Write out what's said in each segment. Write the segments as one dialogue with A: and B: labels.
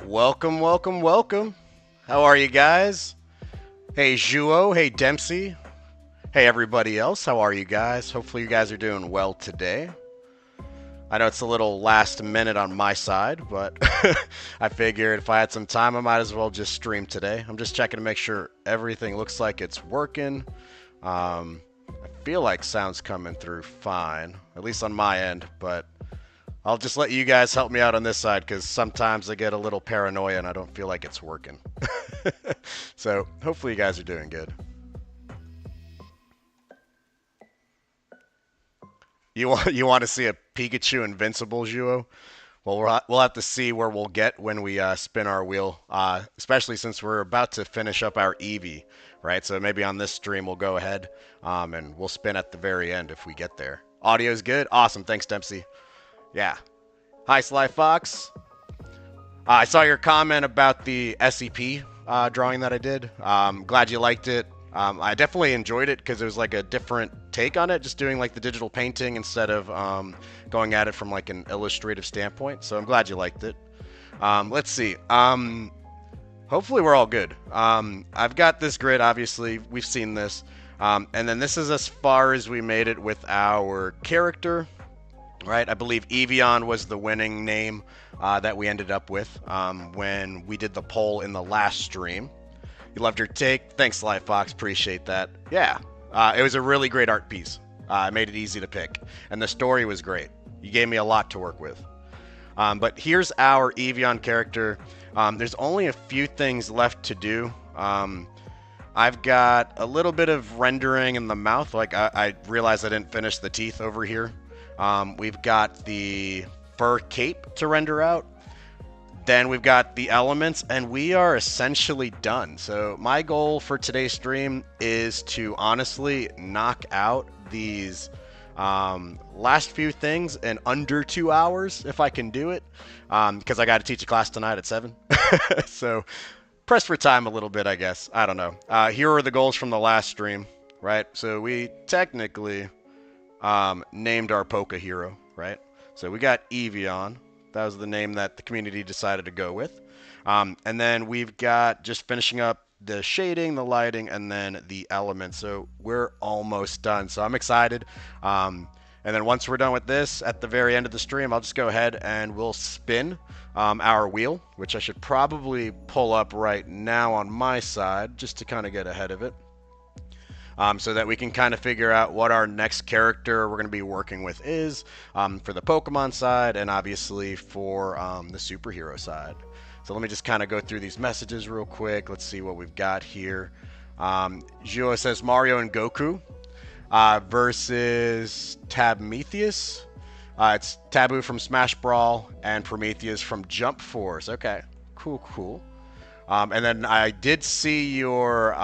A: Welcome, welcome, welcome. How are you guys? Hey, Juo. Hey, Dempsey. Hey, everybody else. How are you guys? Hopefully, you guys are doing well today. I know it's a little last minute on my side, but I figured if I had some time, I might as well just stream today. I'm just checking to make sure everything looks like it's working. I feel like sound's coming through fine, at least on my end, but I'll just let you guys help me out on this side because sometimes I get a little paranoia and I don't feel like it's working. So hopefully you guys are doing good. You want to see a Pikachu Invincible, Juo? Well, we'll have to see where we'll get when we spin our wheel, especially since we're about to finish up our Eevee, right? So maybe on this stream we'll go ahead and we'll spin at the very end if we get there. Audio's good? Awesome. Thanks, Dempsey. Yeah. Hi, Sly Fox. I saw your comment about the SCP drawing that I did. Glad you liked it. I definitely enjoyed it because it was like a different take on it, just doing like the digital painting instead of going at it from like an illustrative standpoint. So I'm glad you liked it. Let's see. Hopefully we're all good. I've got this grid, obviously. We've seen this. And then this is as far as we made it with our character. Right, I believe Eevee was the winning name that we ended up with when we did the poll in the last stream. You loved your take. Thanks, Sly Fox. Appreciate that. Yeah, it was a really great art piece. It made it easy to pick. And the story was great. You gave me a lot to work with. But here's our Eevee character. There's only a few things left to do. I've got a little bit of rendering in the mouth. Like I realized I didn't finish the teeth over here. We've got the fur cape to render out. Then we've got the elements, and we are essentially done. So my goal for today's stream is to honestly knock out these last few things in under 2 hours, if I can do it, because I got to teach a class tonight at 7. So press for time a little bit, I guess. I don't know. Here are the goals from the last stream, right? So we technically named our PokeHero, right? So we got Eevee. That was the name that the community decided to go with. And then we've got just finishing up the shading, the lighting, and then the elements. So we're almost done. So I'm excited. And then once we're done with this, at the very end of the stream, I'll just go ahead and we'll spin our wheel, which I should probably pull up right now on my side just to kind of get ahead of it. So that we can kind of figure out what our next character we're going to be working with is for the Pokemon side and obviously for the superhero side. So let me just kind of go through these messages real quick. Let's see what we've got here. Juo says Mario and Goku versus Prometheus. It's Taboo from Smash Brawl and Prometheus from Jump Force. Okay, cool. And then I did see your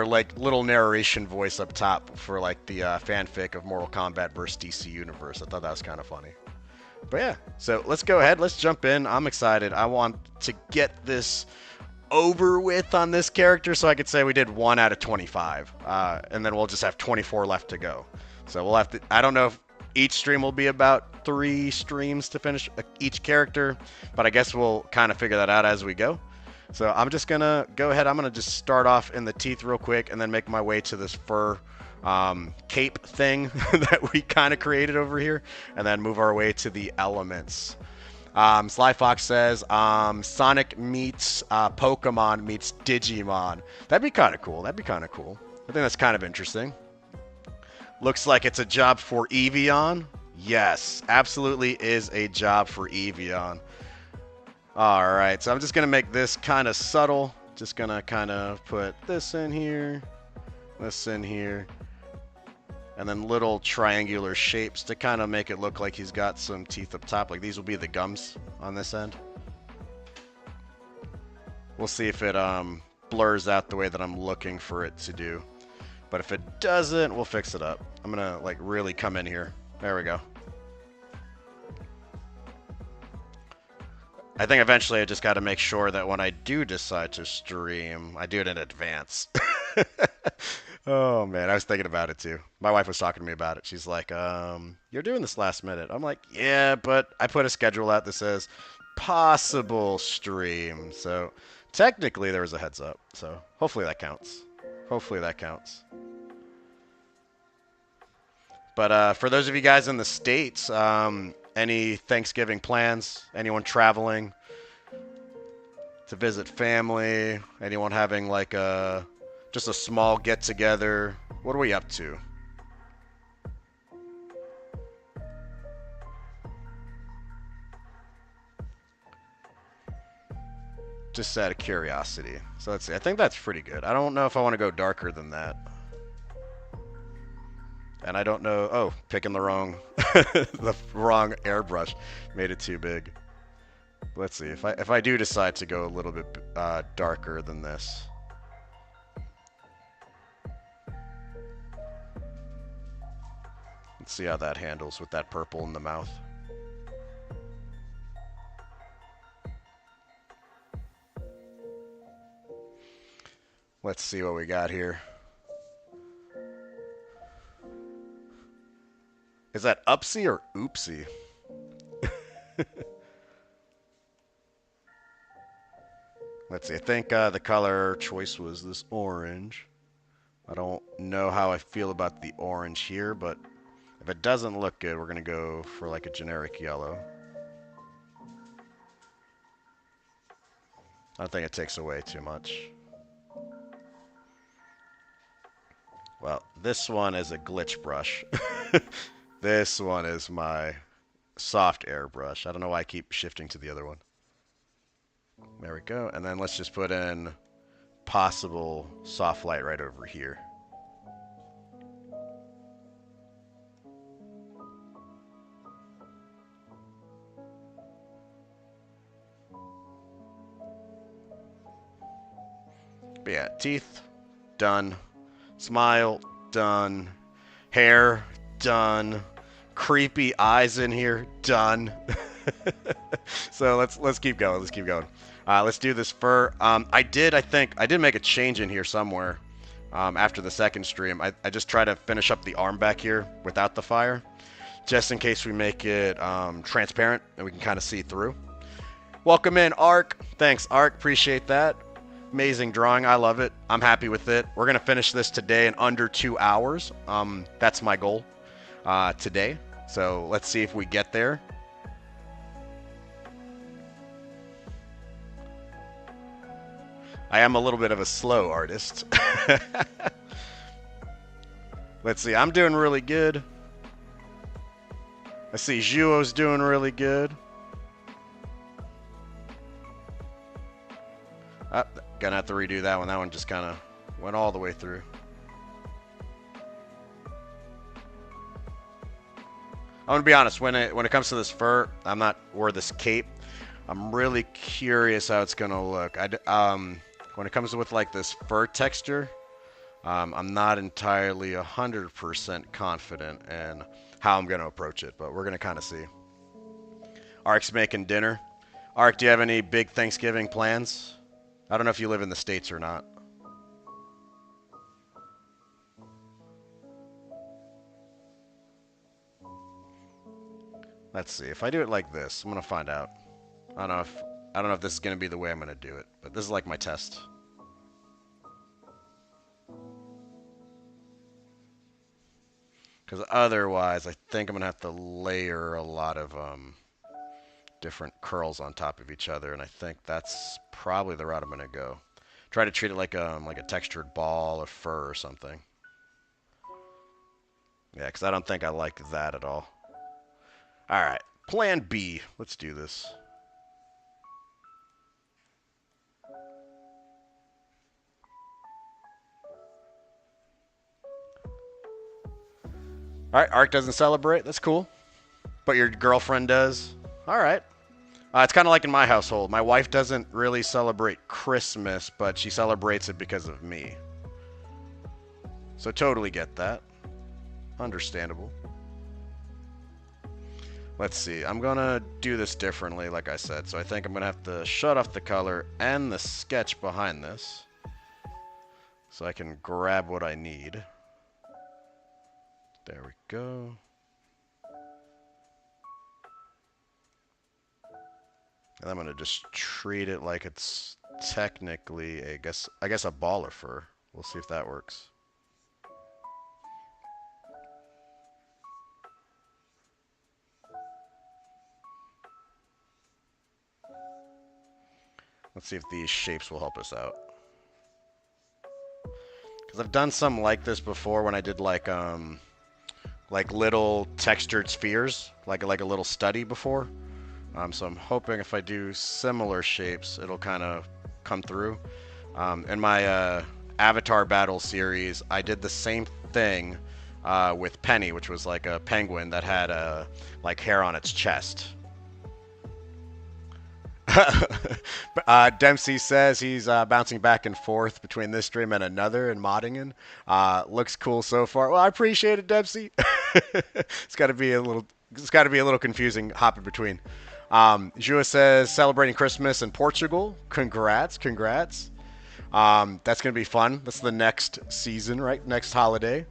A: like little narration voice up top for like the fanfic of Mortal Kombat versus DC Universe. I thought that was kind of funny. But yeah, so let's go ahead. Let's jump in. I'm excited. I want to get this over with on this character so I could say we did 1 out of 25. And then we'll just have 24 left to go. So we'll have to, I don't know if each stream will be about 3 streams to finish each character, but I guess we'll kind of figure that out as we go. So I'm just going to go ahead. I'm going to just start off in the teeth real quick and then make my way to this fur cape thing that we kind of created over here and then move our way to the elements. Sly Fox says Sonic meets Pokemon meets Digimon. That'd be kind of cool. I think that's kind of interesting. Looks like it's a job for Eevee. Yes, absolutely is a job for Eevee. Alright, so I'm just going to make this kind of subtle. Just going to kind of put this in here, this in here, and then little triangular shapes to kind of make it look like he's got some teeth up top. Like these will be the gums on this end. We'll see if it blurs out the way that I'm looking for it to do. But if it doesn't, we'll fix it up. I'm going to like really come in here. There we go. I think eventually I just got to make sure that when I do decide to stream, I do it in advance. Oh, man, I was thinking about it, too. My wife was talking to me about it. She's like, you're doing this last minute. I'm like, yeah, but I put a schedule out that says possible stream. So technically there was a heads up. So hopefully that counts. Hopefully that counts. But for those of you guys in the States, any Thanksgiving plans? Anyone traveling to visit family? Anyone having like just a small get together? What are we up to? Just out of curiosity. So let's see. I think that's pretty good. I don't know if I want to go darker than that. And I don't know. Oh, picking the wrong airbrush made it too big. Let's see. If I do decide to go a little bit darker than this. Let's see how that handles with that purple in the mouth. Let's see what we got here. Is that upsy or oopsie? Let's see. I think the color choice was this orange. I don't know how I feel about the orange here, but if it doesn't look good, we're going to go for like a generic yellow. I don't think it takes away too much. Well, this one is a glitch brush. This one is my soft airbrush. I don't know why I keep shifting to the other one. There we go. And then let's just put in possible soft light right over here. But yeah, teeth, done. Smile, done. Hair, done. Creepy eyes in here, done. So let's keep going. Let's keep going. Let's do this fur. I did make a change in here somewhere after the second stream. I just try to finish up the arm back here without the fire, just in case we make it transparent and we can kind of see through. Welcome in, Ark. Thanks, Ark. Appreciate that. Amazing drawing. I love it. I'm happy with it. We're going to finish this today in under 2 hours. That's my goal today. So let's see if we get there. I am a little bit of a slow artist. Let's see. I'm doing really good. I see Zhuo's doing really good. Gonna have to redo that one. That one just kind of went all the way through. I'm gonna be honest. When it comes to this fur, or this cape, I'm really curious how it's gonna look. When it comes with like this fur texture, I'm not entirely 100% confident in how I'm gonna approach it, but we're gonna kind of see. Ark's making dinner. Ark, do you have any big Thanksgiving plans? I don't know if you live in the States or not. Let's see. If I do it like this, I'm gonna find out. I don't know if this is gonna be the way I'm gonna do it, but this is like my test. Because otherwise, I think I'm gonna have to layer a lot of different curls on top of each other, and I think that's probably the route I'm gonna go. Try to treat it like a textured ball of fur or something. Yeah, because I don't think I like that at all. All right, Plan B. Let's do this. All right, Ark doesn't celebrate. That's cool. But your girlfriend does. All right. It's kind of like in my household. My wife doesn't really celebrate Christmas, but she celebrates it because of me. So totally get that. Understandable. Let's see. I'm going to do this differently, like I said. So I think I'm going to have to shut off the color and the sketch behind this, so I can grab what I need. There we go. And I'm gonna just treat it like it's technically, I guess a baller fur. We'll see if that works. Let's see if these shapes will help us out. Because I've done some like this before when I did like little textured spheres, like a little study before. So I'm hoping if I do similar shapes, it'll kind of come through. In my Avatar Battle series, I did the same thing with Penny, which was like a penguin that had like hair on its chest. Dempsey says he's bouncing back and forth between this stream and another and modding. Looks cool so far. Well, I appreciate it, Dempsey. It's got to be a little. It's got to be a little confusing hopping between. Jua says celebrating Christmas in Portugal. Congrats, congrats. That's gonna be fun. That's the next season, right? Next holiday.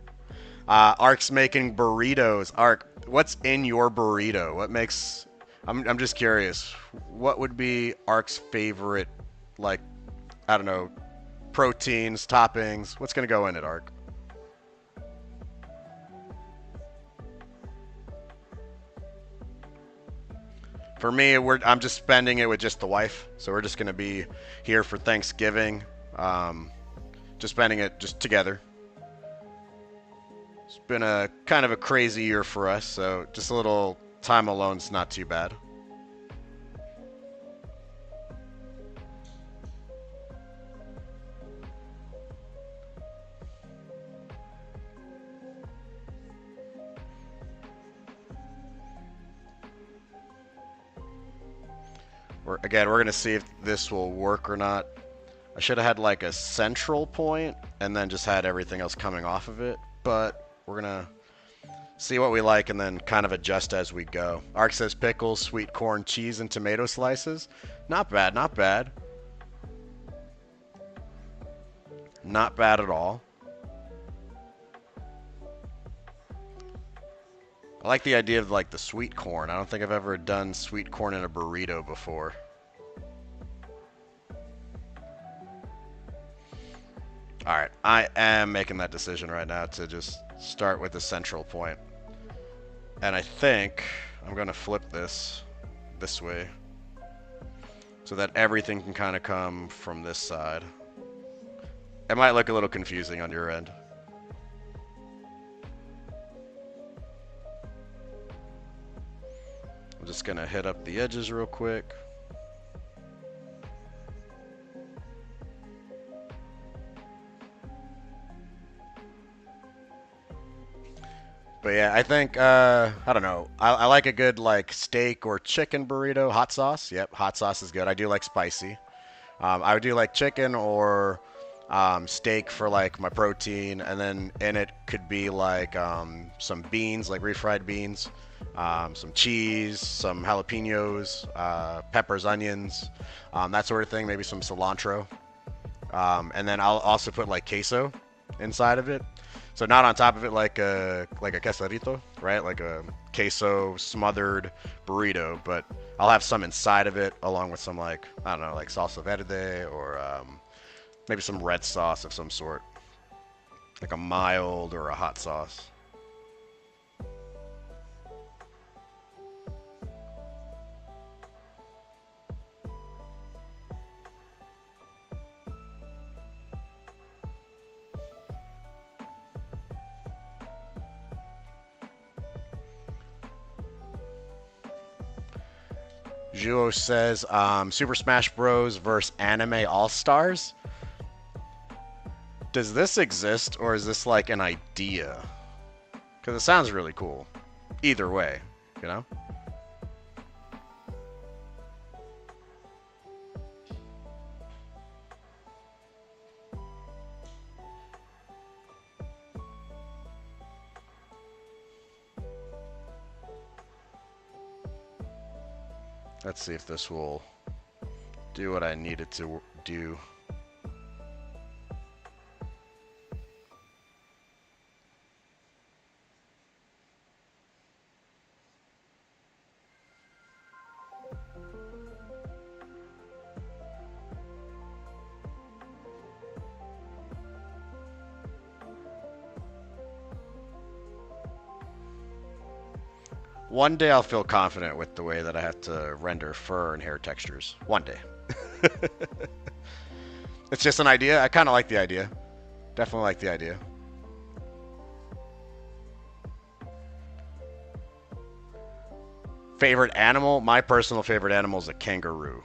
A: Ark's making burritos. Ark, what's in your burrito? What makes? I'm just curious. What would be Ark's favorite, like, I don't know, proteins, toppings? What's gonna go in it, Ark? For me, I'm just spending it with just the wife, so we're just gonna be here for Thanksgiving. Um, just spending it just together. It's been a kind of a crazy year for us, so just a little time alone's not too bad. We're gonna see if this will work or not. I should have had like a central point and then just had everything else coming off of it, but we're gonna see what we like and then kind of adjust as we go. Ark says pickles, sweet corn, cheese, and tomato slices. Not bad, not bad. Not bad at all. I like the idea of like the sweet corn. I don't think I've ever done sweet corn in a burrito before. Alright, I am making that decision right now to just start with the central point. And I think I'm going to flip this way so that everything can kind of come from this side. It might look a little confusing on your end. I'm just going to hit up the edges real quick. But yeah, I think I don't know. I like a good like steak or chicken burrito. Hot sauce. Yep, hot sauce is good. I do like spicy. I would do like chicken or steak for like my protein, and then in it could be like some beans, like refried beans, some cheese, some jalapenos, peppers, onions, that sort of thing. Maybe some cilantro, and then I'll also put like queso inside of it. So not on top of it like a quesadito, right? Like a queso smothered burrito, but I'll have some inside of it along with some like I don't know, like salsa verde or maybe some red sauce of some sort, like a mild or a hot sauce. Juo says Super Smash Bros. Versus Anime All Stars. Does this exist or is this like an idea? Because it sounds really cool. Either way, you know? Let's see if this will do what I need it to do. One day I'll feel confident with the way that I have to render fur and hair textures. One day. It's just an idea. I kind of like the idea. Definitely like the idea. Favorite animal? My personal favorite animal is a kangaroo.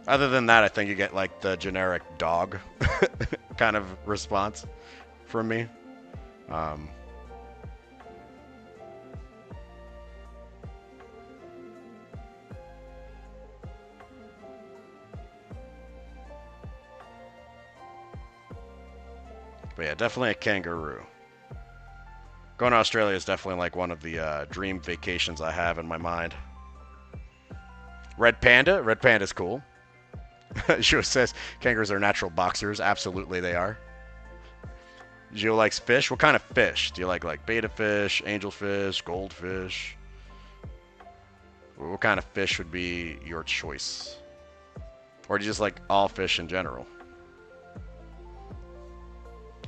A: Other than that, I think you get like the generic dog kind of response from me. Um, but yeah, definitely a kangaroo. Going to Australia is definitely like one of the dream vacations I have in my mind. Red panda? Red panda's cool. Zhu says kangaroos are natural boxers. Absolutely, they are. Zhu likes fish. What kind of fish? Do you like betta fish, angelfish, goldfish? What kind of fish would be your choice? Or do you just like all fish in general?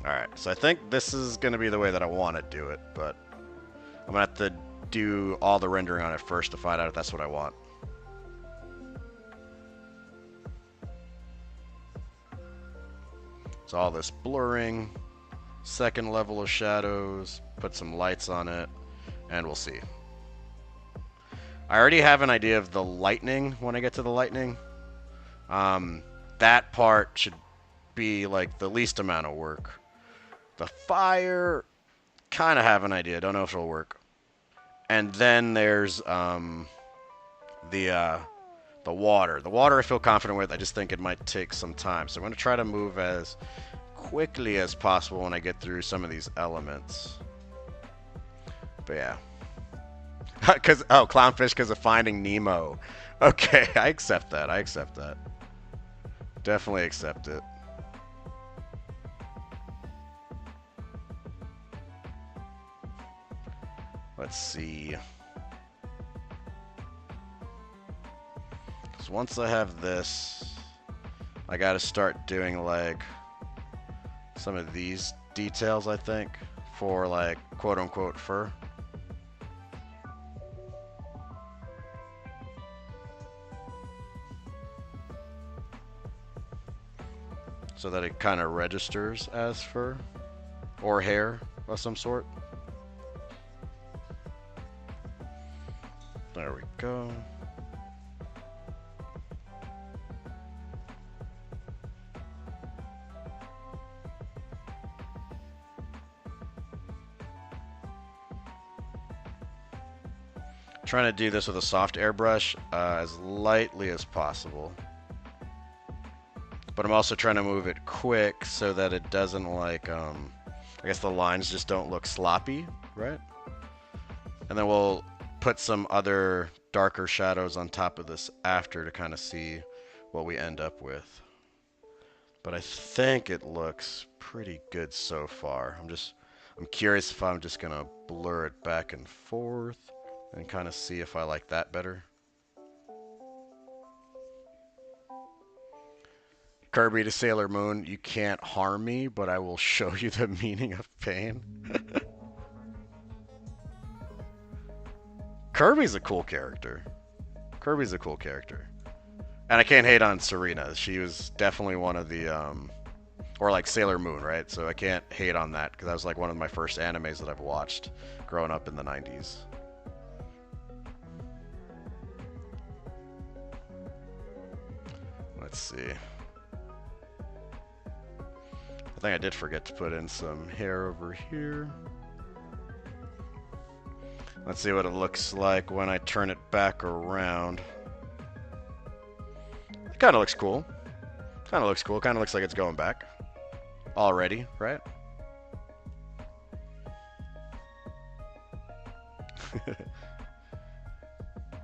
A: Alright, so I think this is going to be the way that I want to do it, but I'm going to have to do all the rendering on it first to find out if that's what I want. So all this blurring, second level of shadows, put some lights on it, and we'll see. I already have an idea of the lightning when I get to the lightning. That part should be like the least amount of work. The fire, kind of have an idea. Don't know if it'll work. And then there's the water. The water I feel confident with. I just think it might take some time. So I'm going to try to move as quickly as possible when I get through some of these elements. But yeah. Clownfish because of Finding Nemo. Okay, I accept that. I accept that. Definitely accept it. Let's see. So once I have this, I gotta start doing like some of these details, I think, for like quote-unquote fur. So that it kind of registers as fur or hair of some sort. There we go. Trying to do this with a soft airbrush as lightly as possible. But I'm also trying to move it quick so that it doesn't like, I guess the lines just don't look sloppy, right? And then we'll put some other darker shadows on top of this after to kind of see what we end up with. But I think it looks pretty good so far. I'm curious if I'm just gonna blur it back and forth and kind of see if I like that better. Kirby to Sailor Moon, you can't harm me, but I will show you the meaning of pain. Kirby's a cool character. Kirby's a cool character. And I can't hate on Serena. She was definitely one of the, or like Sailor Moon, right? So I can't hate on that, because that was like one of my first animes that I've watched growing up in the 90s. Let's see. I think I did forget to put in some hair over here. Let's see what it looks like when I turn it back around. It kind of looks cool. Kind of looks cool. Kind of looks like it's going back already, right?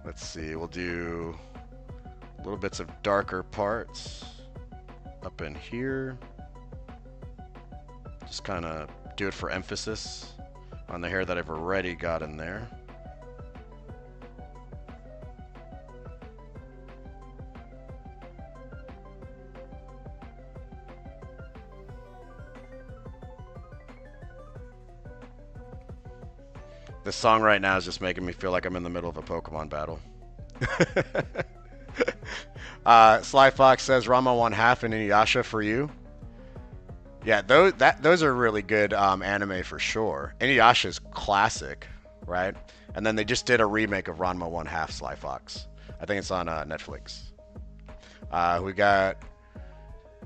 A: Let's see. We'll do little bits of darker parts up in here. Just kind of do it for emphasis on the hair that I've already got in there. This song right now is just making me feel like I'm in the middle of a Pokemon battle. Sly Fox says Rama 1/2 and Inuyasha for you. Yeah, those are really good anime for sure. Inuyasha's classic, right? And then they just did a remake of Ranma 1/2 Sly Fox. I think it's on Netflix. We got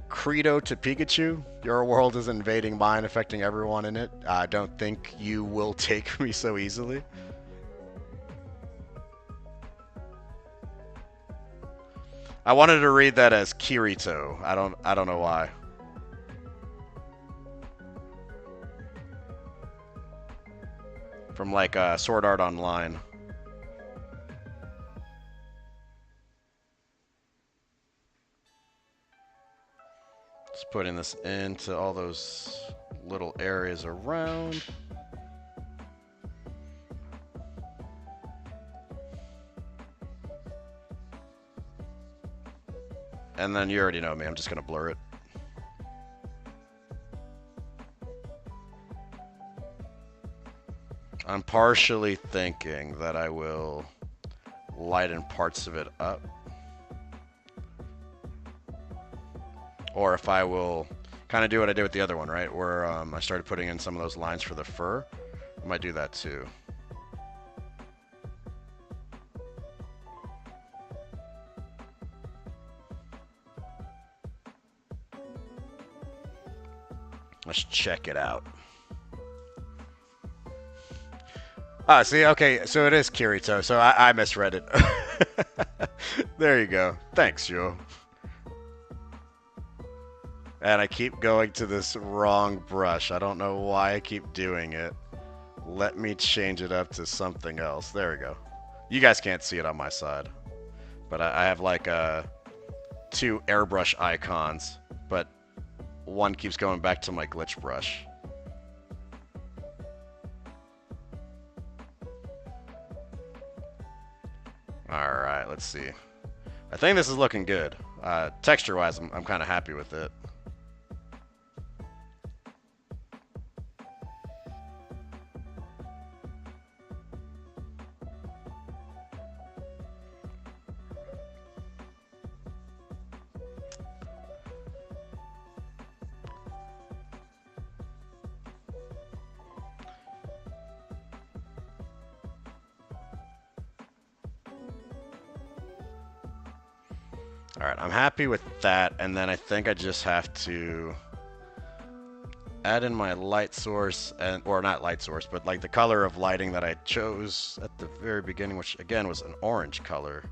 A: Credo to Pikachu. Your world is invading mine, affecting everyone in it. I don't think you will take me so easily. I wanted to read that as Kirito. I don't know why. From like Sword Art Online. Just putting this into all those little areas around. And then you already know me, I'm just gonna blur it. I'm partially thinking that I will lighten parts of it up. Or if I will kind of do what I did with the other one, right? Where I started putting in some of those lines for the fur. I might do that too. Let's check it out. Ah, see, okay, so it is Kirito, so I misread it. There you go. Thanks, Joe. And I keep going to this wrong brush. I don't know why I keep doing it. Let me change it up to something else. There we go. You guys can't see it on my side. But I have like two airbrush icons, but one keeps going back to my glitch brush. Alright, let's see. I think this is looking good. Texture-wise, I'm kind of happy with it. Alright, I'm happy with that, and then I think I just have to add in my light source, and or not light source, but like the color of lighting that I chose at the very beginning, which again was an orange color.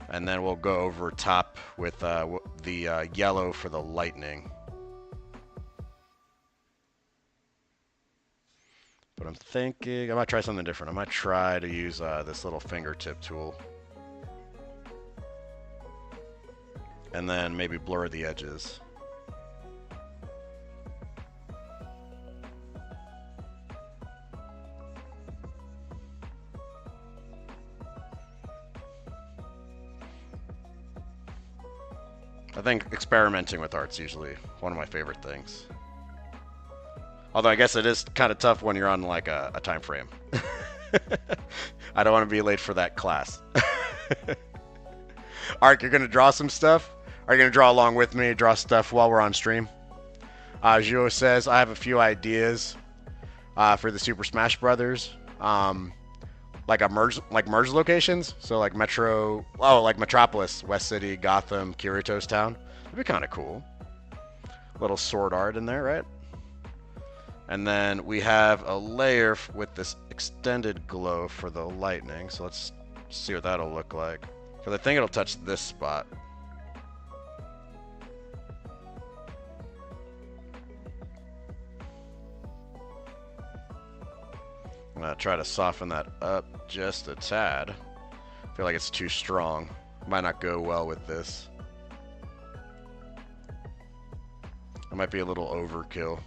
A: And then we'll go over top with the yellow for the lightning. But I'm thinking, I might try something different. I might try to use this little fingertip tool. And then maybe blur the edges. I think experimenting with art's usually one of my favorite things. Although I guess it is kind of tough when you're on like a time frame. I don't want to be late for that class. Ark, you're going to draw some stuff? Are you going to draw along with me, draw stuff while we're on stream? Juo says, I have a few ideas for the Super Smash Brothers. Like merge locations. So like like Metropolis, West City, Gotham, Kirito's Town. That'd be kind of cool. Little sword art in there, right? And then we have a layer with this extended glow for the lightning. So let's see what that'll look like. Because I think it'll touch this spot. I'm going to try to soften that up just a tad. I feel like it's too strong. Might not go well with this. It might be a little overkill.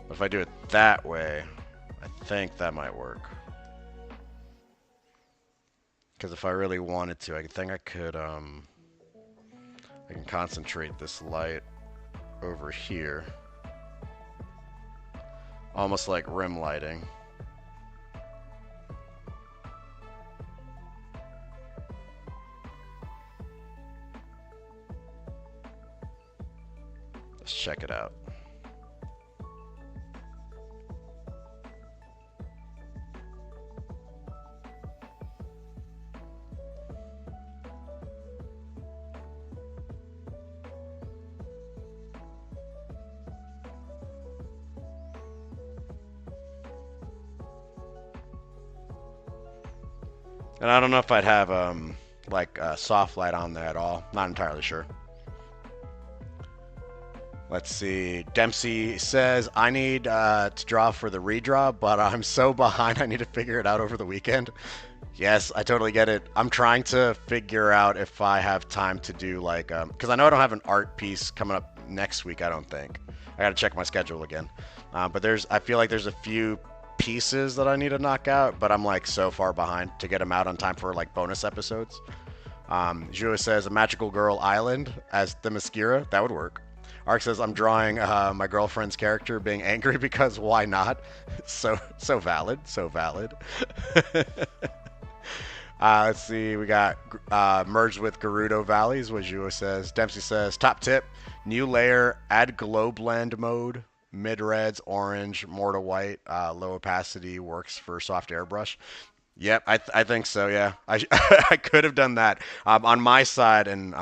A: But if I do it that way, I think that might work. Because if I really wanted to, I think I could, I can concentrate this light over here. Almost like rim lighting. Let's check it out. And I don't know if I'd have like soft light on there at all. Not entirely sure. Let's see. Dempsey says I need to draw for the redraw, but I'm so behind. I need to figure it out over the weekend. Yes, I totally get it. I'm trying to figure out if I have time to do like because I know I don't have an art piece coming up next week. I don't think. I got to check my schedule again. But I feel like there's a few pieces that I need to knock out, but I'm like so far behind to get them out on time for like bonus episodes. Jua says a magical girl island as the Themyscira. That would work. Ark says I'm drawing my girlfriend's character being angry because why not? So valid, so valid. Let's see, we got merged with Gerudo Valleys, what Jua says. Dempsey says top tip, new layer, add glow blend mode, mid reds, orange, more to white, low opacity works for soft airbrush. Yep, I think so. Yeah, I could have done that on my side, and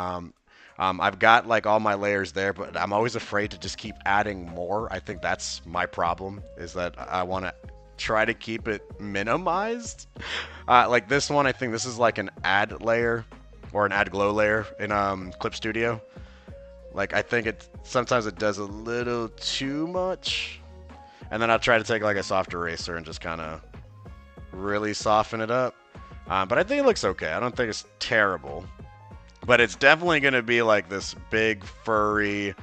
A: I've got like all my layers there, but I'm always afraid to just keep adding more. I think that's my problem, is that I want to try to keep it minimized. Like this one, I think this is like an add layer or an add glow layer in Clip Studio. Like I think sometimes it does a little too much, and then I'll try to take like a soft eraser and just kind of really soften it up. But I think it looks okay. I don't think it's terrible. But it's definitely going to be like this big, furry,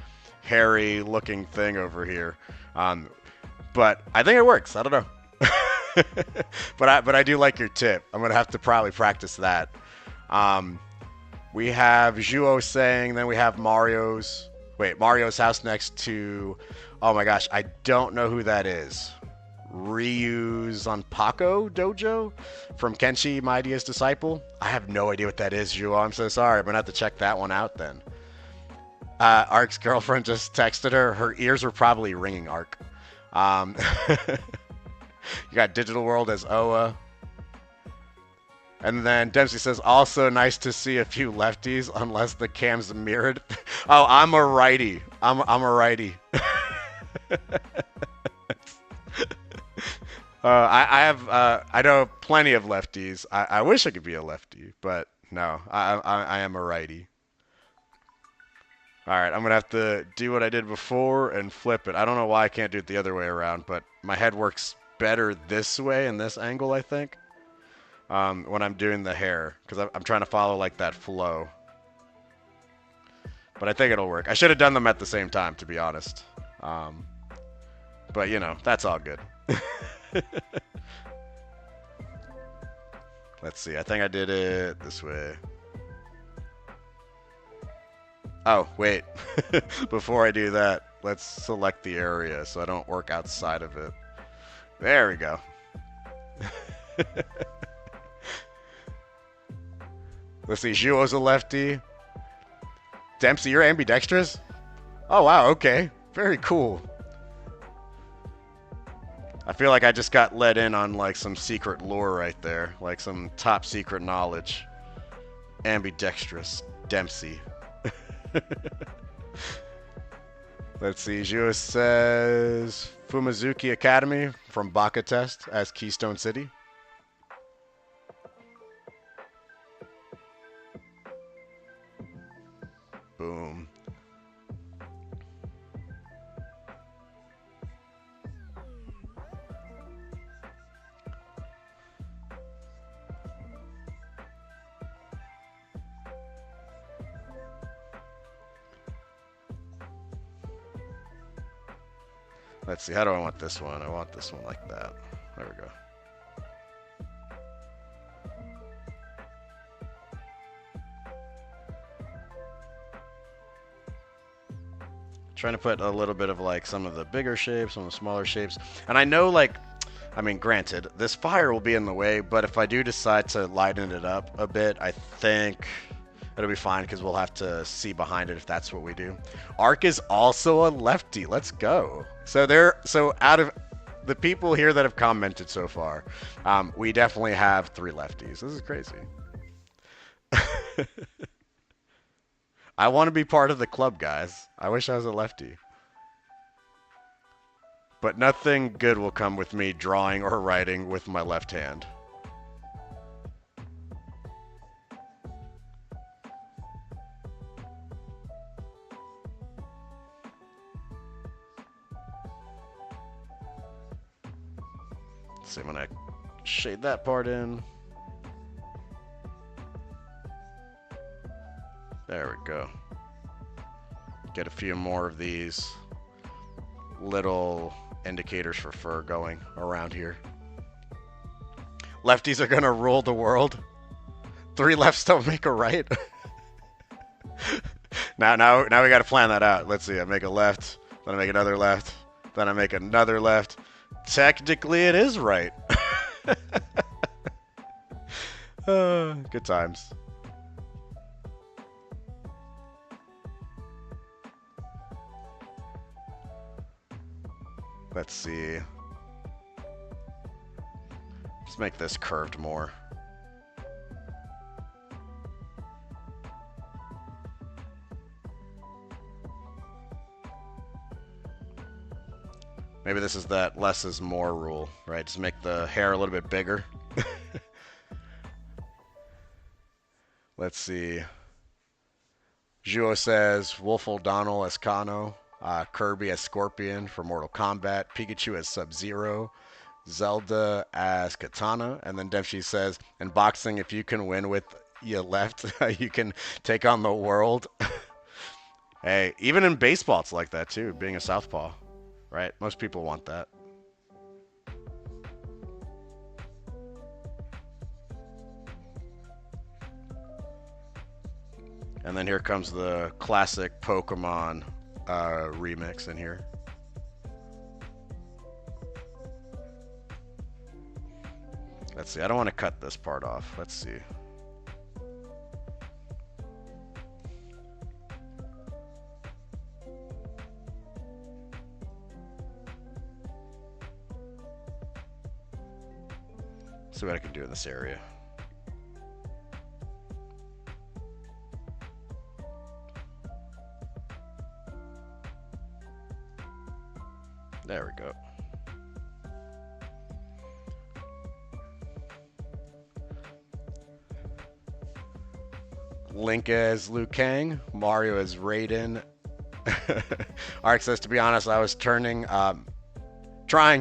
A: hairy looking thing over here. But I think it works. I don't know. but I do like your tip. I'm going to have to probably practice that. We have Juo saying, then we have Mario's house next to, oh my gosh, I don't know who that is. Ryu's on Paco Dojo from Kenshi Maidia's disciple. I have no idea what that is, Juo. I'm so sorry. I'm gonna have to check that one out then. Ark's girlfriend just texted her. Her ears were probably ringing, Ark. You got Digital World as Oa. And then Dempsey says, also nice to see a few lefties, unless the cam's mirrored. Oh, I'm a righty. I'm a righty. I know plenty of lefties. I wish I could be a lefty, but no, I am a righty. All right, I'm gonna have to do what I did before and flip it. I don't know why I can't do it the other way around, but my head works better this way in this angle, I think, when I'm doing the hair, because I'm trying to follow like that flow. But I think it'll work. I should have done them at the same time, to be honest. But you know, that's all good. Let's see. I think I did it this way. Oh, wait. Before I do that, let's select the area so I don't work outside of it. There we go. Let's see. Juo's a lefty. Dempsey, you're ambidextrous? Oh, wow. Okay. Very cool. I feel like I just got let in on like some secret lore right there, like some top secret knowledge. Ambidextrous Dempsey. Let's see. Juo says Fumizuki Academy from Baka Test as Keystone City. Boom. Let's see, how do I want this one? I want this one like that. There we go. Trying to put a little bit of like some of the bigger shapes, some of the smaller shapes. And I know like, I mean, granted, this fire will be in the way, but if I do decide to lighten it up a bit, I think It'll be fine because we'll have to see behind it if that's what we do. Ark is also a lefty. Let's go. So out of the people here that have commented so far, we definitely have 3 lefties. This is crazy. I want to be part of the club, guys. I wish I was a lefty. But nothing good will come with me drawing or writing with my left hand. Let's see, I'm gonna shade that part in. There we go. Get a few more of these little indicators for fur going around here. Lefties are gonna rule the world. 3 lefts don't make a right. now we gotta plan that out. Let's see, I make a left, then I make another left, then I make another left. Technically it is right. Good times. Let's see. Let's make this curved more. Maybe this is that less is more rule, right? Just make the hair a little bit bigger. Let's see. Juo says Wolf O'Donnell as Kano, Kirby as Scorpion for Mortal Kombat, Pikachu as Sub-Zero, Zelda as Katana, and then Dempsey says, in boxing, if you can win with your left, you can take on the world. Hey, even in baseball, it's like that too, being a southpaw, right? Most people want that. And then here comes the classic Pokemon remix in here. Let's see, I don't want to cut this part off. Let's see. See what I can do in this area. There we go. Link as Liu Kang, Mario as Raiden. Ark says, to be honest, I was trying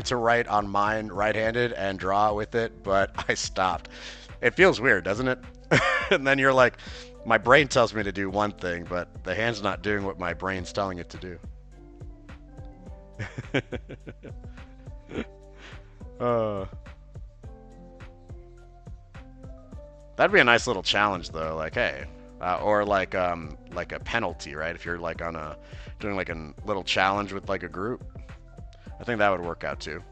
A: to write on mine right-handed and draw with it, but I stopped. It feels weird, doesn't it? And then you're like, my brain tells me to do one thing, but the hand's not doing what my brain's telling it to do. That'd be a nice little challenge, though. Like, hey, or like a penalty, right? If you're like doing like a little challenge with like a group, I think that would work out too,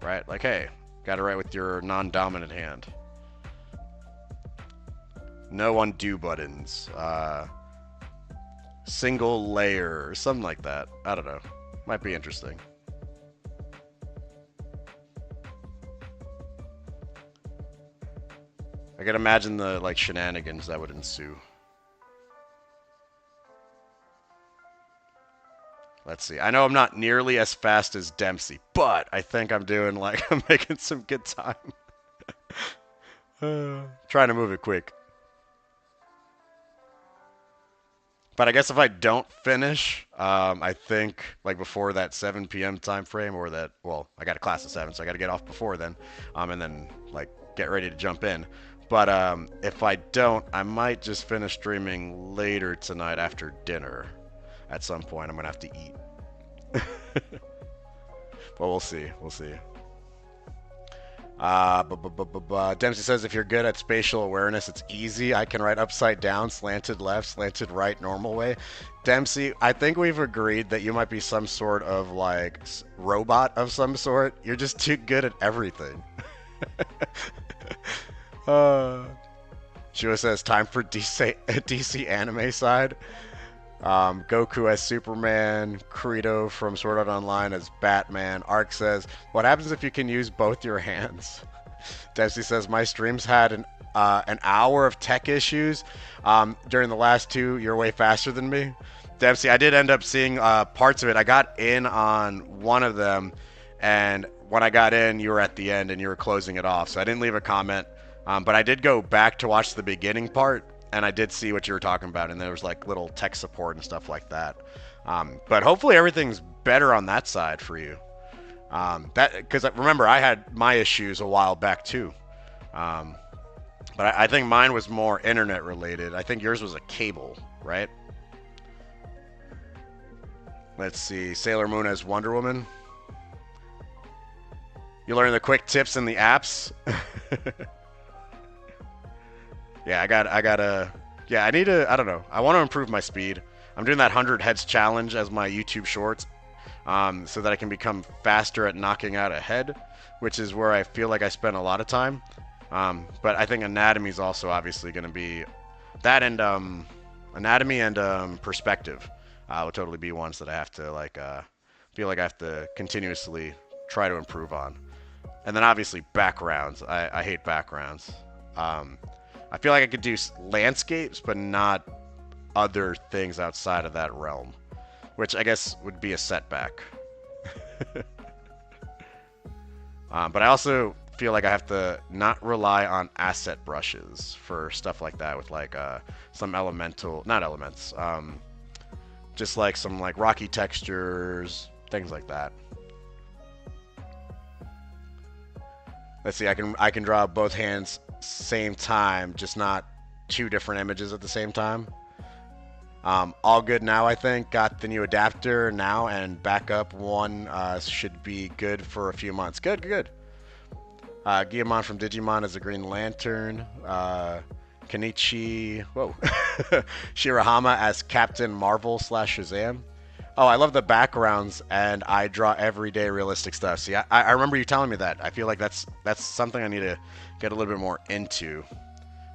A: right? Like, hey, got to write with your non-dominant hand. No undo buttons. Single layer, or something like that. I don't know. Might be interesting. I can imagine the like shenanigans that would ensue. Let's see. I know I'm not nearly as fast as Dempsey, but I think I'm doing like I'm making some good time. Trying to move it quick. But I guess if I don't finish, I think like before that 7 p.m. time frame, or that, well, I got a class at 7, so I got to get off before then, and then like get ready to jump in. But if I don't, I might just finish streaming later tonight after dinner. At some point, I'm gonna have to eat. But we'll see. We'll see. Dempsey says if you're good at spatial awareness, it's easy. I can write upside down, slanted left, slanted right, normal way. Dempsey, I think we've agreed that you might be some sort of like robot of some sort. You're just too good at everything. Shua says, time for DC anime side. Goku as Superman, Credo from Sword Art Online as Batman. Ark says, what happens if you can use both your hands? Dempsey says, my streams had an hour of tech issues during the last two. You're way faster than me. Dempsey, I did end up seeing parts of it. I got in on one of them, and when I got in, you were at the end and you were closing it off. So I didn't leave a comment, but I did go back to watch the beginning part, and I did see what you were talking about, and there was like little tech support and stuff like that. But hopefully everything's better on that side for you. That because remember I had my issues a while back too. Um, but I think mine was more internet related. I think yours was a cable, right? Let's see. Sailor Moon as Wonder Woman. You learn the quick tips in the apps. Yeah, yeah, I need to, I don't know. I want to improve my speed. I'm doing that 100 heads challenge as my YouTube shorts, so that I can become faster at knocking out a head, which is where I feel like I spend a lot of time. But I think anatomy is also obviously going to be that, and anatomy and perspective will totally be ones that I have to feel like I have to continuously try to improve on. And then obviously backgrounds. I hate backgrounds. I feel like I could do landscapes, but not other things outside of that realm, which I guess would be a setback. But I also feel like I have to not rely on asset brushes for stuff like that with like some elemental, not elements, just like some like rocky textures, things like that. Let's see, I can draw both hands same time, just not two different images at the same time. All good now, I think. Got the new adapter now, and backup one should be good for a few months. Good, good. Guillemon from Digimon as a Green Lantern. Kenichi, whoa, Shirahama as Captain Marvel / Shazam. Oh, I love the backgrounds, and I draw everyday realistic stuff. See, I remember you telling me that. I feel like that's something I need to get a little bit more into,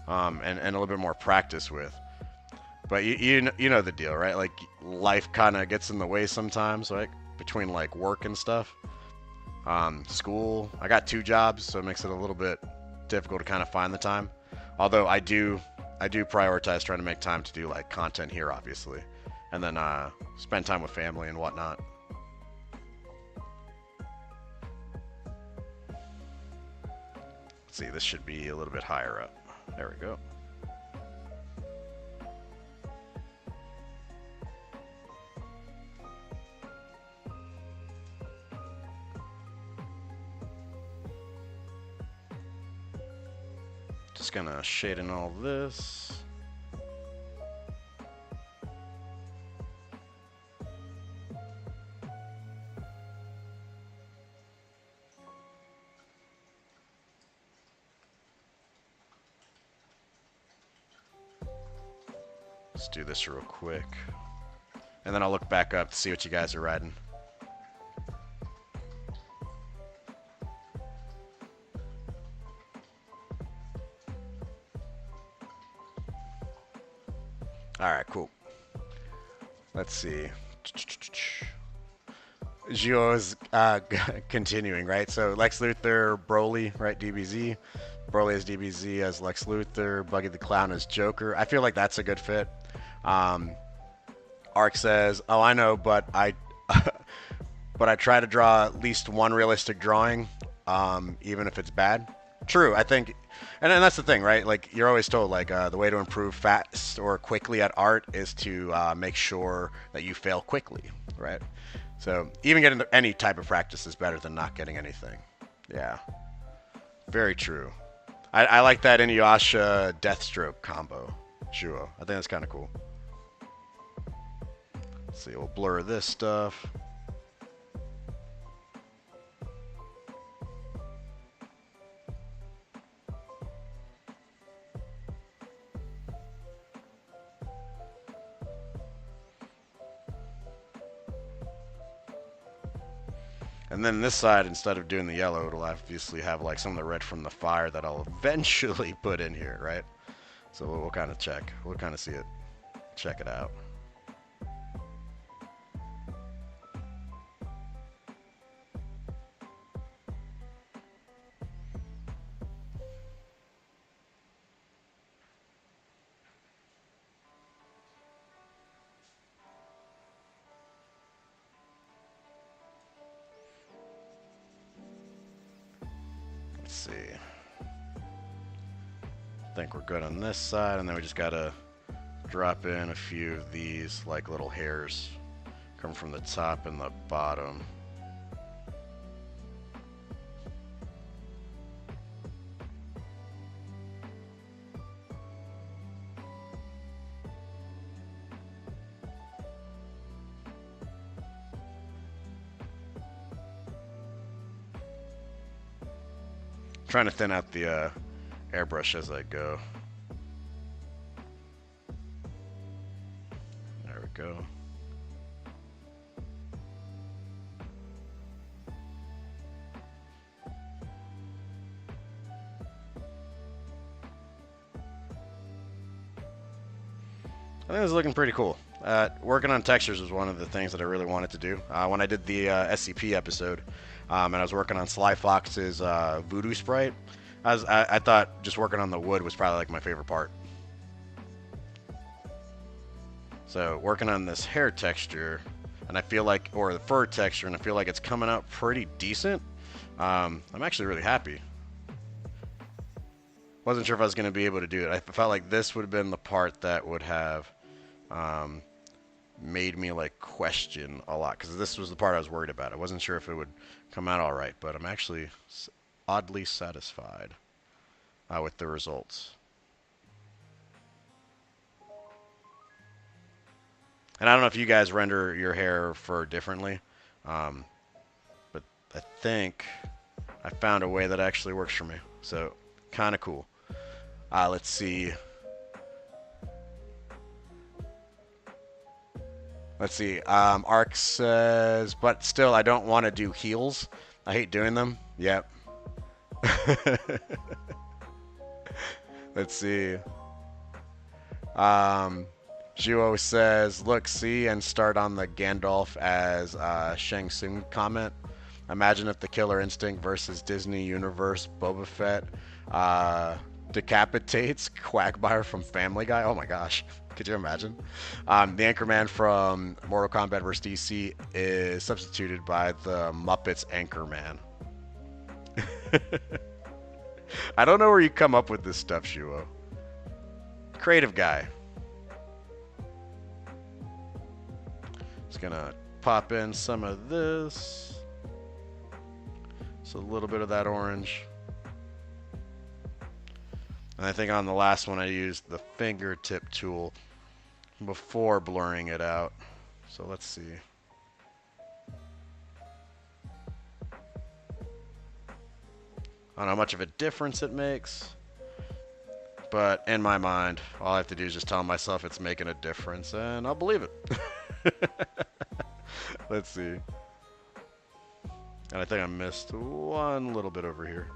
A: and a little bit more practice with. But you know the deal, right? Like life kind of gets in the way sometimes, right? Between like work and stuff. School. I got 2 jobs, so it makes it a little bit difficult to kind of find the time. Although I do prioritize trying to make time to do like content here, obviously, and then spend time with family and whatnot. Let's see, this should be a little bit higher up. There we go. Just gonna shade in all this. Let's do this real quick. And then I'll look back up to see what you guys are writing. Alright, cool. Let's see. Gio is continuing, right? So Lex Luthor, Broly, right? DBZ. Broly as DBZ as Lex Luthor. Buggy the Clown as Joker. I feel like that's a good fit. Ark says, "Oh, I know, but I try to draw at least one realistic drawing, even if it's bad." True, I think, and that's the thing, right? Like you're always told, like the way to improve fast or quickly at art is to make sure that you fail quickly, right? So even getting any type of practice is better than not getting anything. Yeah, very true. I like that Inuyasha Deathstroke combo, Shuo. I think that's kind of cool. Let's see, we'll blur this stuff. And then this side, instead of doing the yellow, it'll obviously have like some of the red from the fire that I'll eventually put in here, right? So we'll kind of check. We'll kind of see it. Check it out. Let's see. I think we're good on this side, and then we just gotta drop in a few of these like little hairs. Come from the top and the bottom. Trying to thin out the airbrush as I go. There we go. I think this is looking pretty cool. Working on textures was one of the things that I really wanted to do. When I did the SCP episode, and I was working on Sly Fox's Voodoo Sprite, I thought just working on the wood was probably like my favorite part. So working on this hair texture, and I feel like, or the fur texture, and I feel like it's coming out pretty decent. I'm actually really happy. Wasn't sure if I was going to be able to do it. I felt like this would have been the part that would have made me like question a lot, because this was the part I was worried about. I wasn't sure if it would come out all right, but I'm actually oddly satisfied with the results. And I don't know if you guys render your hair fur differently, but I think I found a way that actually works for me. So kind of cool. Let's see. Let's see. Ark says, but still, I don't want to do heels. I hate doing them. Yep. Let's see. Juo says, look, see, and start on the Gandalf as Shang Tsung comment. Imagine if the Killer Instinct versus Disney Universe Boba Fett decapitates Quagmire from Family Guy. Oh my gosh. Could you imagine? The Anchorman from Mortal Kombat vs. DC is substituted by the Muppets Anchorman. I don't know where you come up with this stuff, Shuo. Creative guy. Just gonna pop in some of this. So a little bit of that orange. And I think on the last one I used the fingertip tool before blurring it out. So let's see. I don't know how much of a difference it makes, but in my mind, all I have to do is just tell myself it's making a difference, and I'll believe it. Let's see. And I think I missed one little bit over here.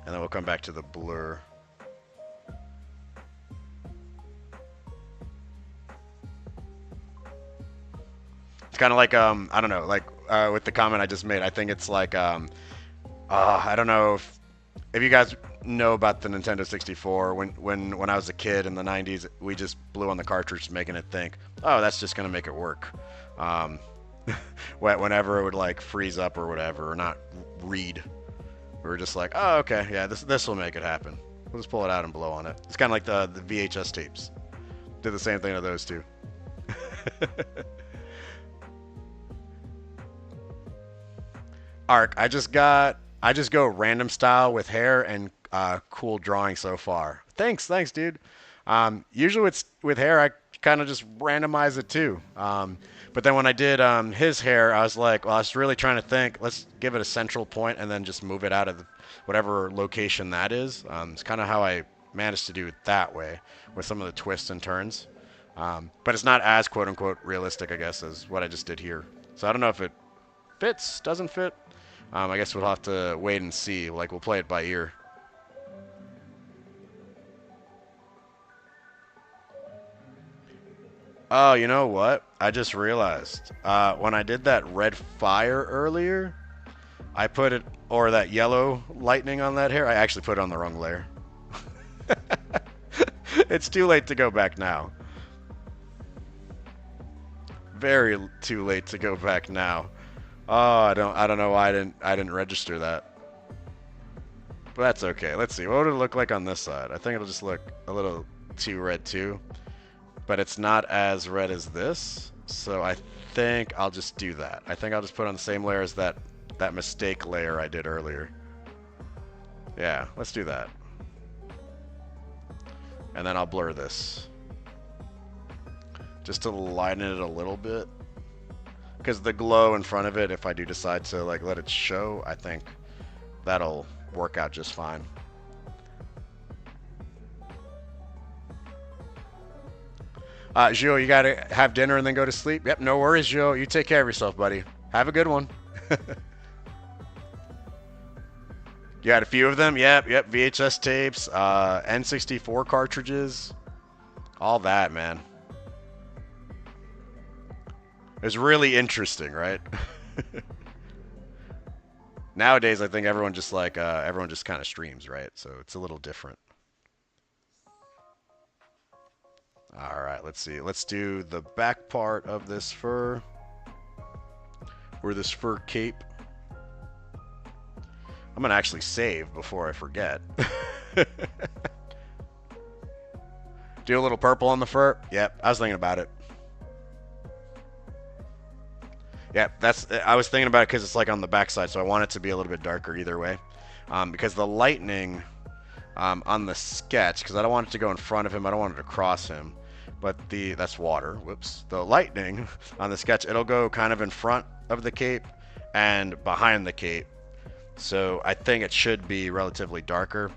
A: And then we'll come back to the blur. It's kind of like, I don't know, like with the comment I just made, I think it's like, I don't know if you guys know about the Nintendo 64. When I was a kid in the 90s, we just blew on the cartridge making it think, oh, that's just going to make it work. Whenever it would like freeze up or whatever, or not read. We were just like, oh, okay, yeah, this will make it happen. We'll just pull it out and blow on it. It's kind of like the VHS tapes. Did the same thing to those two. Arc, I just go random style with hair and cool drawing so far. Thanks, dude. Usually with hair, I kind of just randomize it too. But then when I did his hair, I was like, well, I was really trying to think, let's give it a central point and then just move it out of whatever location that is. It's kind of how I managed to do it that way with some of the twists and turns. But it's not as quote-unquote realistic, I guess, as what I just did here. So I don't know if it fits, doesn't fit. I guess we'll have to wait and see. Like, we'll play it by ear. Oh, you know what? I just realized. When I did that red fire earlier, I put it, or that yellow lightning on that hair, I actually put it on the wrong layer. It's too late to go back now. Very too late to go back now. Oh, I don't know why I didn't register that. But that's okay. Let's see. What would it look like on this side? I think it'll just look a little too red too. But it's not as red as this. So I think I'll just do that. I think I'll just put on the same layer as that mistake layer I did earlier. Yeah, let's do that. And then I'll blur this. Just to lighten it a little bit. Because the glow in front of it, if I do decide to like let it show, I think that'll work out just fine. Gio, you gotta have dinner and then go to sleep? Yep, no worries, Gio. You take care of yourself, buddy. Have a good one. You had a few of them? Yep. VHS tapes, N64 cartridges, all that, man. It was really interesting, right? Nowadays, I think everyone just everyone just kind of streams, right? So it's a little different. All right, let's see. Let's do the back part of this fur, or this fur cape. I'm gonna actually save before I forget. Do a little purple on the fur. Yep, I was thinking about it. Yep, I was thinking about it because it's like on the backside, so I want it to be a little bit darker either way. Because the lightning on the sketch, because I don't want it to go in front of him, I don't want it to cross him. But that's water. Whoops. The lightning on the sketch, it'll go kind of in front of the cape and behind the cape. So I think it should be relatively darker.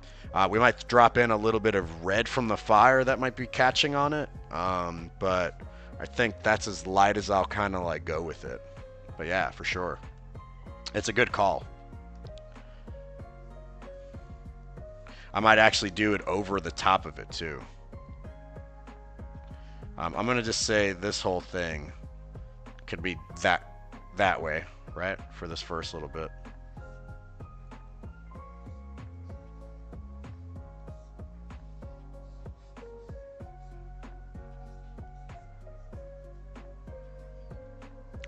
A: We might drop in a little bit of red from the fire that might be catching on it. But I think that's as light as I'll kind of like go with it. But yeah, for sure. It's a good call. I might actually do it over the top of it too. I'm going to just say this whole thing could be that way, right? For this first little bit.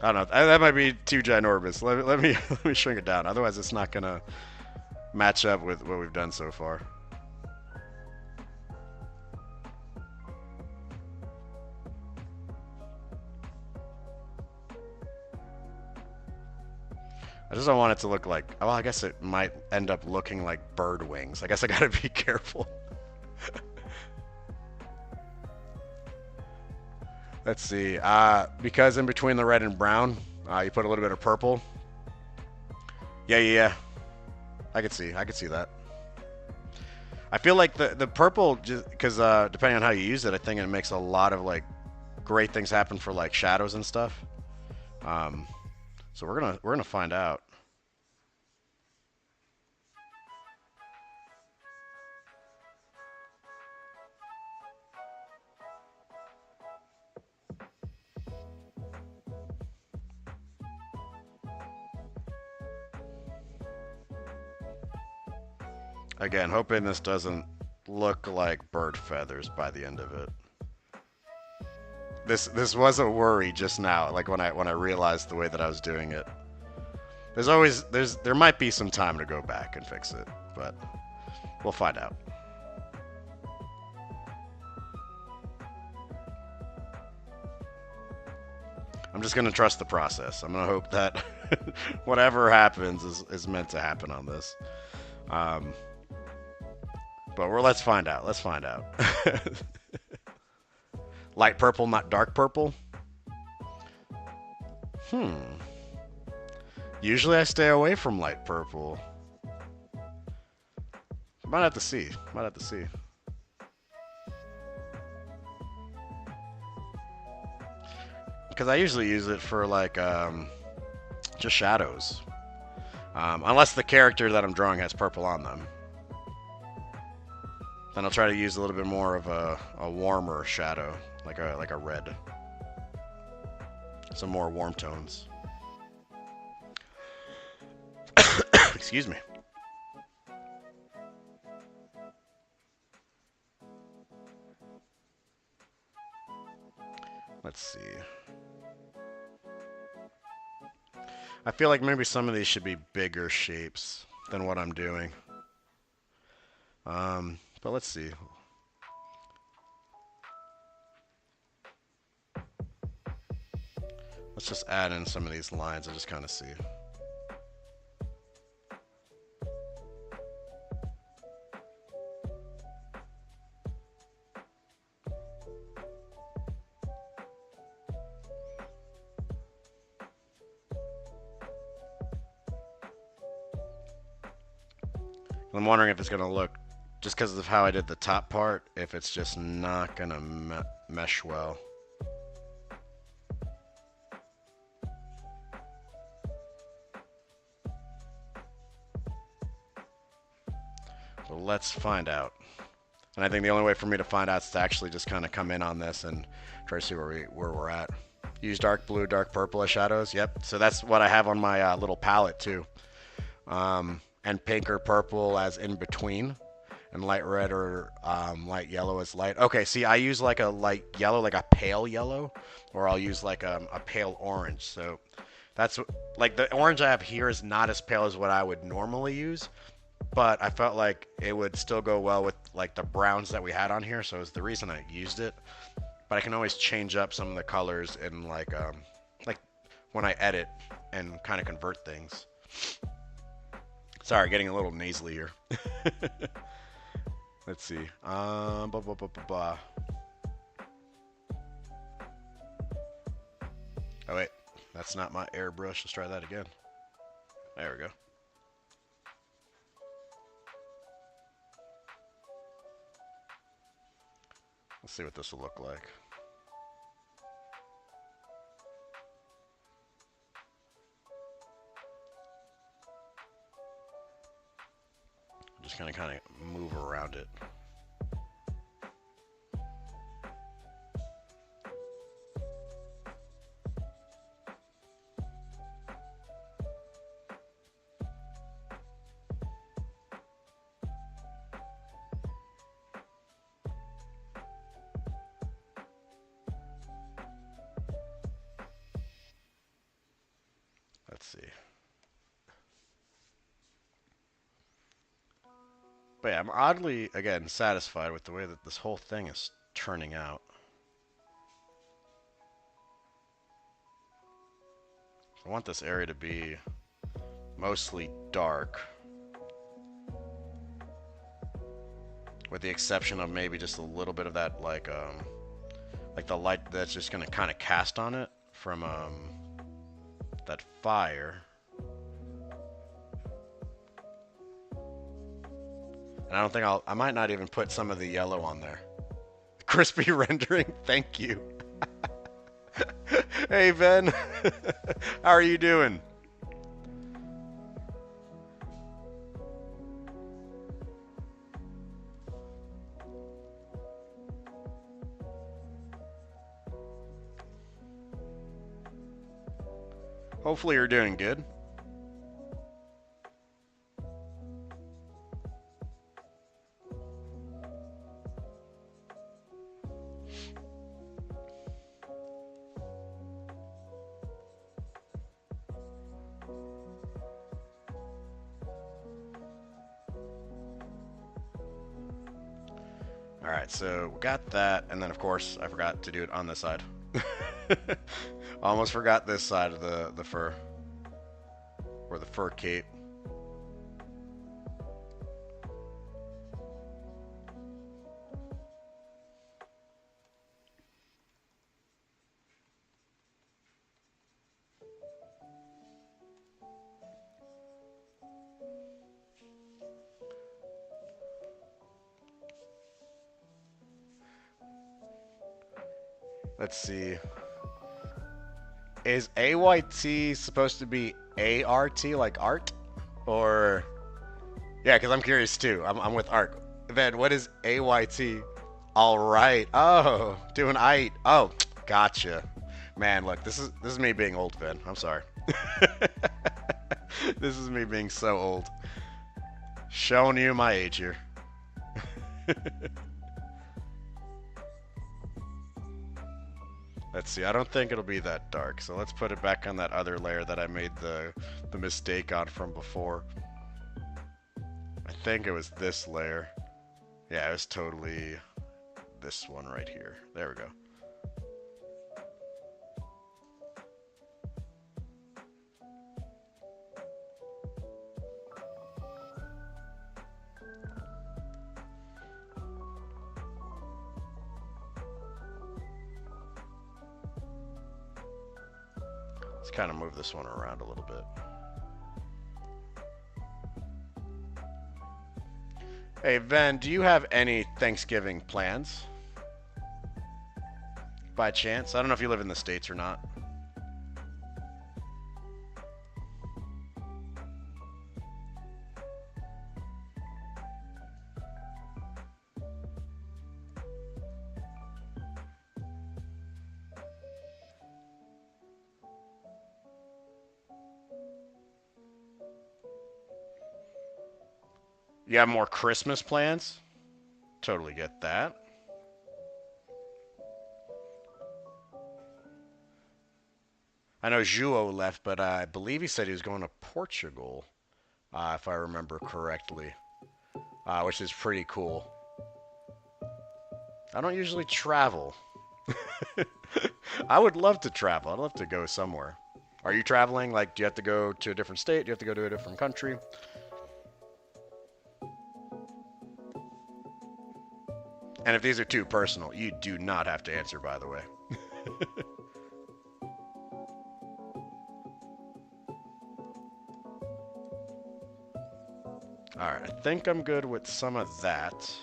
A: I don't know. That might be too ginormous. Let me let me shrink it down. Otherwise, it's not gonna match up with what we've done so far. I just don't want it to look like. Well, I guess it might end up looking like bird wings. I guess I gotta be careful. Let's see. Because in between the red and brown, you put a little bit of purple. Yeah. I could see that. I feel like the purple, just because depending on how you use it, I think it makes a lot of like great things happen for like shadows and stuff. So we're gonna find out. Again, hoping this doesn't look like bird feathers by the end of it. This was a worry just now, like when I realized the way that I was doing it. There might be some time to go back and fix it, but we'll find out. I'm just gonna trust the process. I'm gonna hope that whatever happens is meant to happen on this. But let's find out. Let's find out. Light purple, not dark purple. Usually I stay away from light purple. Might have to see. Because I usually use it for like just shadows. Unless the character that I'm drawing has purple on them. Then I'll try to use a little bit more of a warmer shadow, like a red. some more warm tones. Excuse me. Let's see. I feel like maybe some of these should be bigger shapes than what I'm doing. But let's see. Let's just add in some of these lines and just kind of see. I'm wondering if it's going to look, just because of how I did the top part, if it's just not going to mesh well. So let's find out. And I think the only way for me to find out is to actually just kind of come in on this and try to see where we're at. Use dark blue, dark purple as shadows. Yep. So that's what I have on my little palette too. And pink or purple as in between, and light red or light yellow as light. Okay, see, I use like a light yellow, like a pale yellow, or I'll use like a pale orange. So that's like the orange I have here is not as pale as what I would normally use, but I felt like it would still go well with like the browns that we had on here, so it's the reason I used it. But I can always change up some of the colors in like when I edit and kind of convert things. Sorry, getting a little nasally here. Let's see. Blah, blah, blah, blah, blah. Oh wait, that's not my airbrush. Let's try that again. There we go. Let's see what this will look like. Just kind of move around it. Let's see. But yeah, I'm oddly, again, satisfied with the way that this whole thing is turning out. I want this area to be mostly dark, with the exception of maybe just a little bit of that like the light that's just gonna kind of cast on it from that fire. And I don't think I might not even put some of the yellow on there. Crispy rendering, thank you. Hey Ben, how are you doing? Hopefully you're doing good. Alright, so we got that, and then of course I forgot to do it on this side. Almost forgot this side of the fur. Or the fur cape. Let's see. Is AYT supposed to be ART, like art? Or... Yeah, because I'm curious too. I'm with art. Ben, what is AYT? Alright. Oh, doing IT. Oh, gotcha. Man, look, this is me being old, Ben. I'm sorry. This is me being so old. Showing you my age here. Let's see. I don't think it'll be that dark, so let's put it back on that other layer that I made the mistake on from before. I think it was this layer. Yeah, it was totally this one right here. There we go. Let's kind of move this one around a little bit. Hey, Ven, do you have any Thanksgiving plans? By chance? I don't know if you live in the States or not. You have more Christmas plans? Totally get that. I know João left, but I believe he said he was going to Portugal, if I remember correctly, which is pretty cool. I don't usually travel. I would love to travel. I'd love to go somewhere. Are you traveling? Like, do you have to go to a different state? Do you have to go to a different country? And if these are too personal, you do not have to answer, by the way. Alright, I think I'm good with some of that.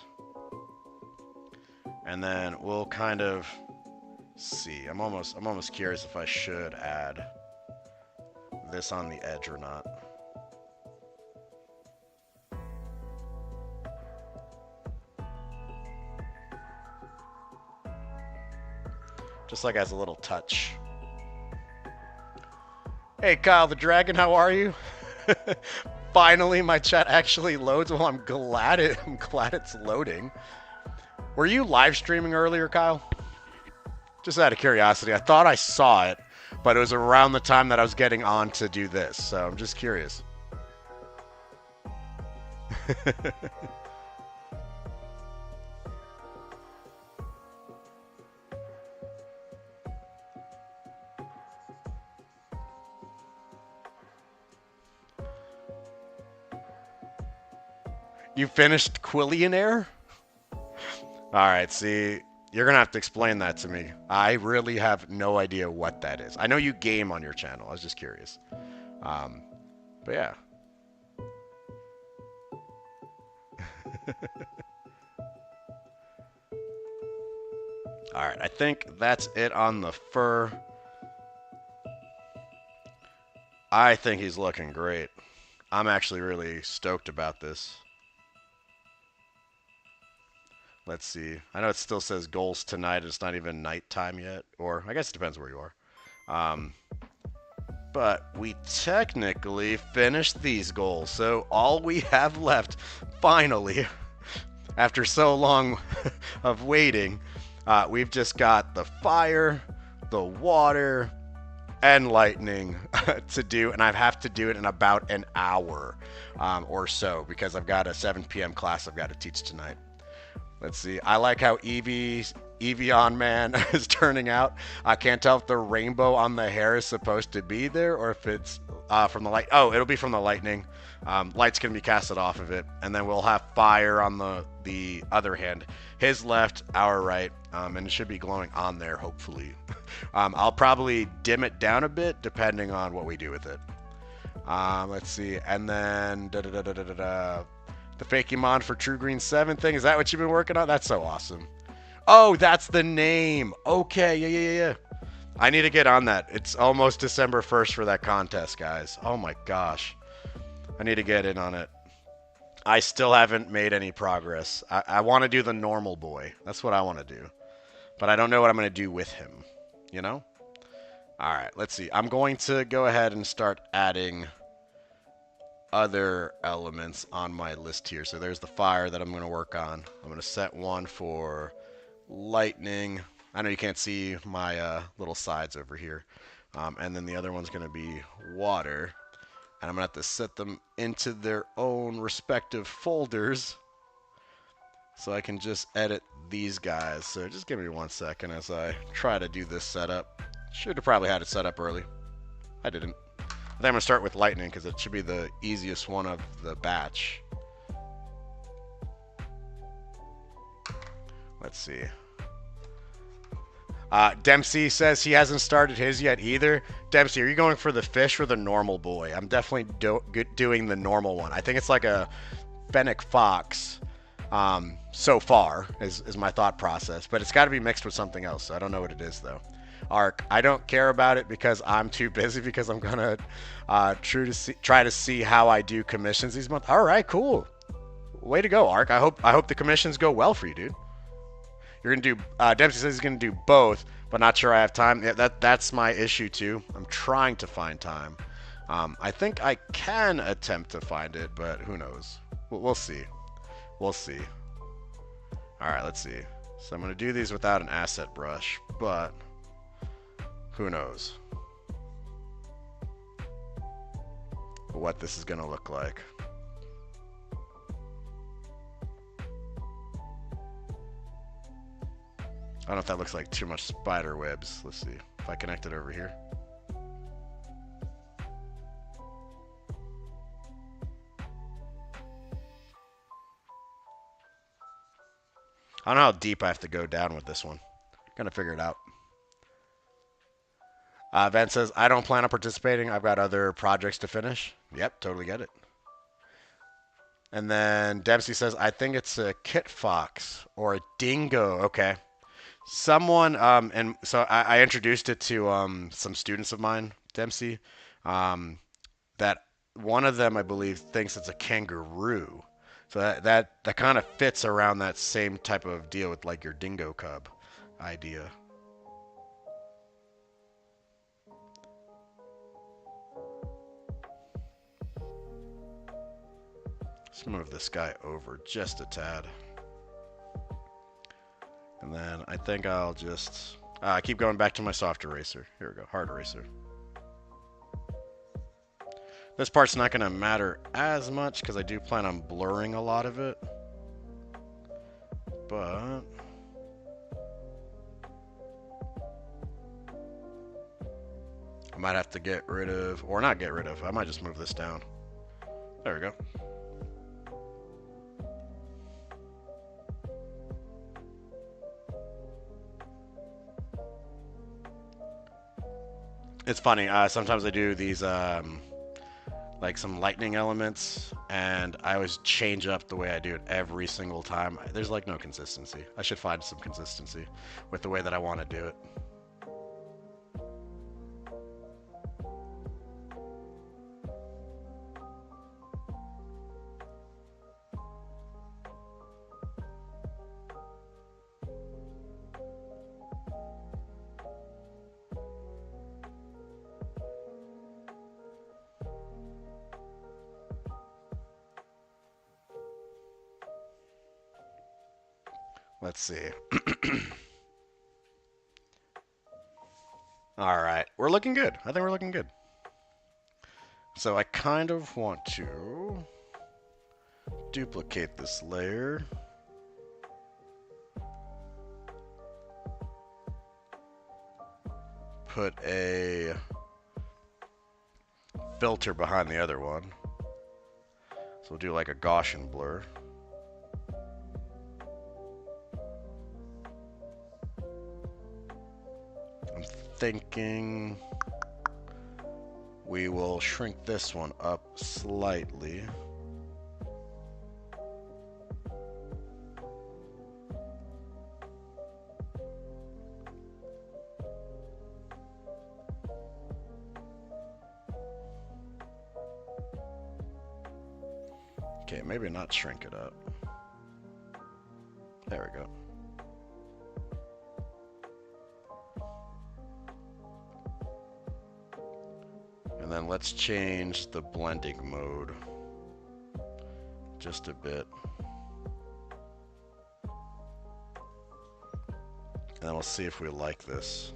A: And then we'll kind of see. I'm almost curious if I should add this on the edge or not. Just like as a little touch. Hey Kyle the Dragon, how are you? Finally my chat actually loads. Well, I'm glad it's loading. Were you live streaming earlier, Kyle? Just out of curiosity. I thought I saw it, but it was around the time that I was getting on to do this, so I'm just curious. You finished Quillionaire? Alright, see, you're gonna have to explain that to me. I really have no idea what that is. I know you game on your channel. I was just curious. But yeah. Alright, I think that's it on the fur. I think he's looking great. I'm actually really stoked about this. Let's see. I know it still says goals tonight. It's not even nighttime yet. Or, I guess it depends where you are. But we technically finished these goals. So all we have left, finally, after so long of waiting, we've just got the fire, the water, and lightning to do. And I have to do it in about an hour or so because I've got a 7 p.m. class I've got to teach tonight. Let's see. I like how Eevee on man is turning out. I can't tell if the rainbow on the hair is supposed to be there or if it's from the light. Oh, it'll be from the lightning. Light's going to be casted off of it. And then we'll have fire on the other hand. His left, our right. And it should be glowing on there, hopefully. I'll probably dim it down a bit depending on what we do with it. Let's see. And then... the Fakemon for True Green 7 thing. Is that what you've been working on? That's so awesome. Oh, that's the name. Okay, yeah. I need to get on that. It's almost December 1st for that contest, guys. Oh my gosh. I need to get in on it. I still haven't made any progress. I want to do the normal boy. That's what I want to do. But I don't know what I'm going to do with him. You know? All right, let's see. I'm going to go ahead and start adding other elements on my list here. So there's the fire that I'm going to work on. I'm going to set one for lightning. I know you can't see my little sides over here. And then the other one's going to be water. And I'm going to have to set them into their own respective folders so I can just edit these guys. So just give me 1 second as I try to do this setup. Should have probably had it set up early. I didn't. I think I'm going to start with lightning because it should be the easiest one of the batch. Let's see. Dempsey says he hasn't started his yet either. Dempsey, are you going for the fish or the normal boy? I'm definitely doing the normal one. I think it's like a Fennec Fox so far, is my thought process. But it's got to be mixed with something else. So I don't know what it is, though. Arc, I don't care about it because I'm too busy because I'm going to try to see how I do commissions these months. All right, cool. Way to go, Arc. I hope the commissions go well for you, dude. You're gonna do. Dempsey says he's gonna do both, but not sure I have time. Yeah, that's my issue too. I'm trying to find time. I think I can attempt to find it, but who knows? We'll see. We'll see. All right, let's see. So I'm gonna do these without an asset brush, but who knows what this is gonna look like. I don't know if that looks like too much spider webs. Let's see if I connect it over here. I don't know how deep I have to go down with this one. Gonna figure it out. Van says, I don't plan on participating. I've got other projects to finish. Yep, totally get it. And then Dempsey says, I think it's a kit fox or a dingo. Okay. Someone, and so I introduced it to some students of mine, Dempsey, that one of them, I believe, thinks it's a kangaroo. So that kind of fits around that same type of deal with like your dingo cub idea. Let's move this guy over just a tad. And then I think I'll just keep going back to my soft eraser. Here we go, hard eraser. This part's not going to matter as much because I do plan on blurring a lot of it. But I might have to get rid of, or not get rid of, I might just move this down. There we go. It's funny, sometimes I do these like some lightning elements, and I always change up the way I do it every single time. There's like no consistency. I should find some consistency with the way that I want to do it. Let's see. All right, we're looking good. I think we're looking good. So I kind of want to duplicate this layer. Put a filter behind the other one. So we'll do like a Gaussian blur. I'm thinking we will shrink this one up slightly. Okay, maybe not shrink it up. There we go. then let's change the blending mode just a bit. And then we'll see if we like this.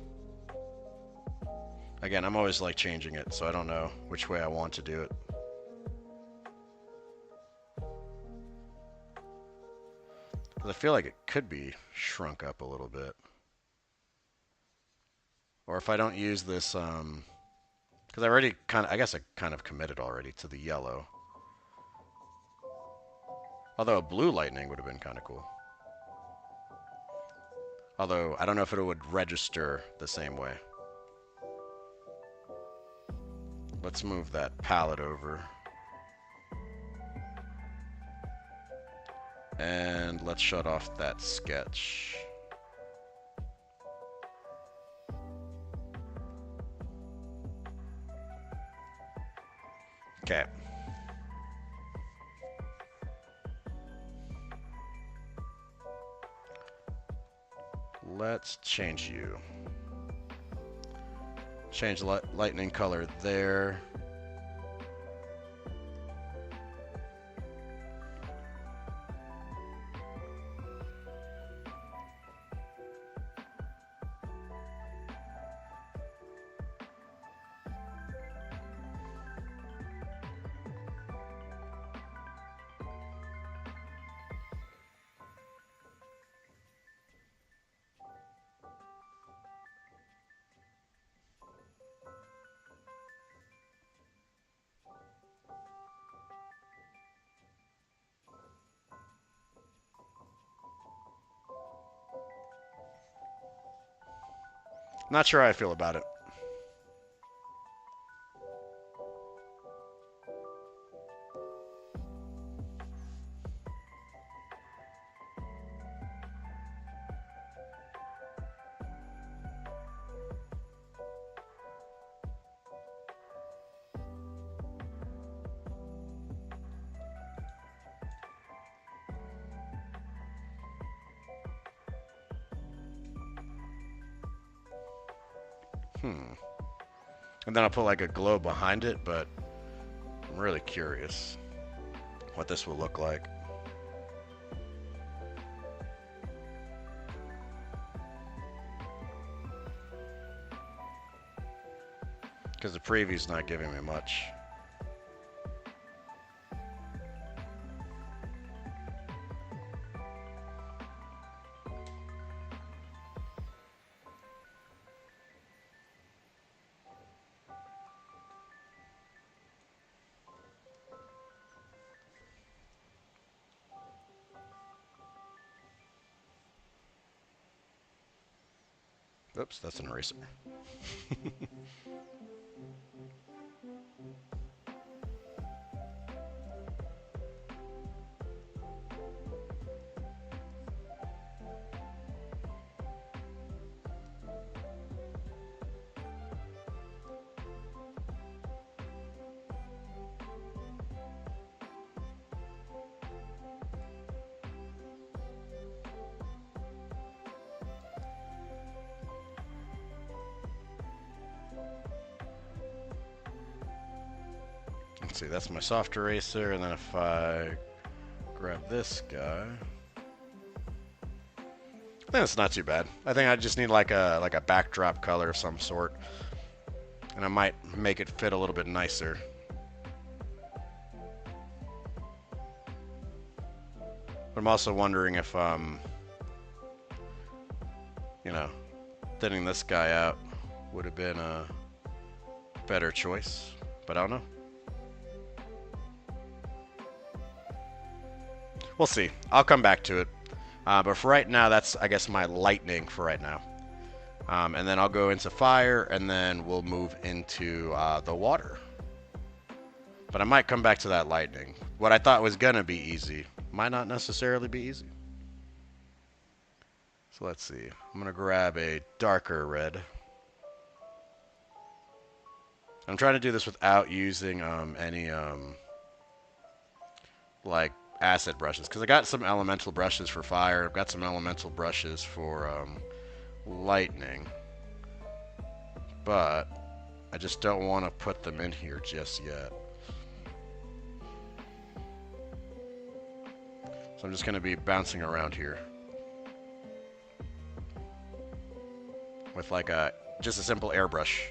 A: Again, I'm always like changing it, so I don't know which way I want to do it. I feel like it could be shrunk up a little bit. Or if I don't use this, because I already I guess I kind of committed already to the yellow. Although a blue lightning would have been kind of cool. Although I don't know if it would register the same way. Let's move that palette over. And let's shut off that sketch. Okay. Let's change you. Change lightning color there. Not sure how I feel about it. And then I'll put like a glow behind it, but I'm really curious what this will look like. Because the preview's not giving me much. Oops, that's an eraser. Let's see, that's my soft eraser, and then if I grab this guy, I think it's not too bad. I think I just need like a backdrop color of some sort, and I might make it fit a little bit nicer. But I'm also wondering if you know, thinning this guy out would have been a better choice, but I don't know. We'll see. I'll come back to it. But for right now, that's, I guess, my lightning for right now. And then I'll go into fire, and then we'll move into the water. But I might come back to that lightning. What I thought was going to be easy might not necessarily be easy. So let's see. I'm going to grab a darker red. I'm trying to do this without using any like acid brushes, because I got some elemental brushes for fire. I've got some elemental brushes for lightning, but I just don't want to put them in here just yet. So I'm just going to be bouncing around here with like just a simple airbrush.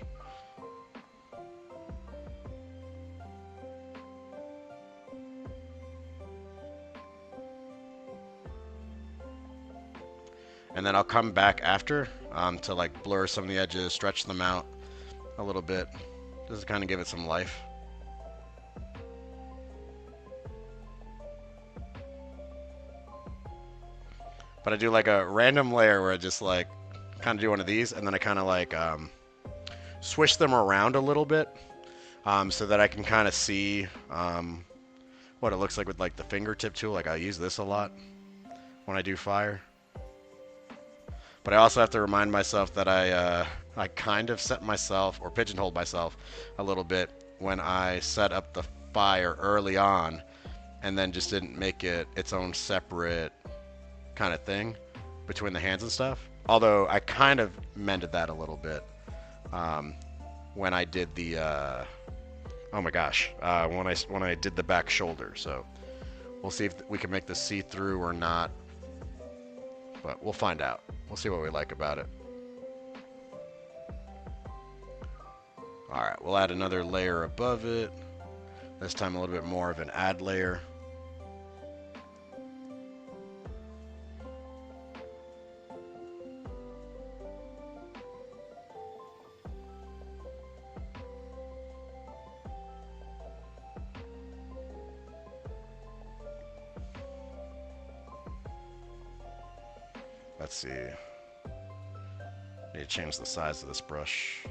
A: And then I'll come back after to like blur some of the edges, stretch them out a little bit, just to kind of give it some life. But I do like a random layer where I just like kind of do one of these, and then I kind of like swish them around a little bit so that I can kind of see what it looks like with like the fingertip tool. Like I use this a lot when I do fire. But I also have to remind myself that I kind of set myself or pigeonholed myself a little bit when I set up the fire early on and then just didn't make it its own separate kind of thing between the hands and stuff. Although I kind of mended that a little bit when I did the oh my gosh, when I did the back shoulder. So we'll see if we can make this see-through or not. But we'll find out. We'll see what we like about it. Alright, we'll add another layer above it. This time a little bit more of an add layer. Let's see. Need to change the size of this brush.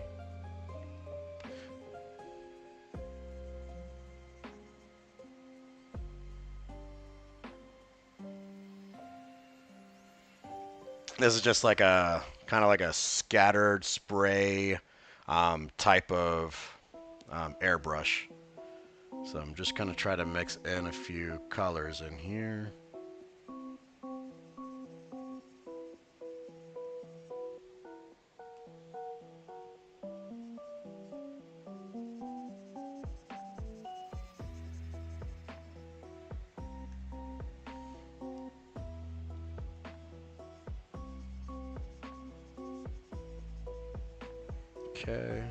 A: This is just like a kind of like a scattered spray type of airbrush. So I'm just gonna try to mix in a few colors in here. Okay.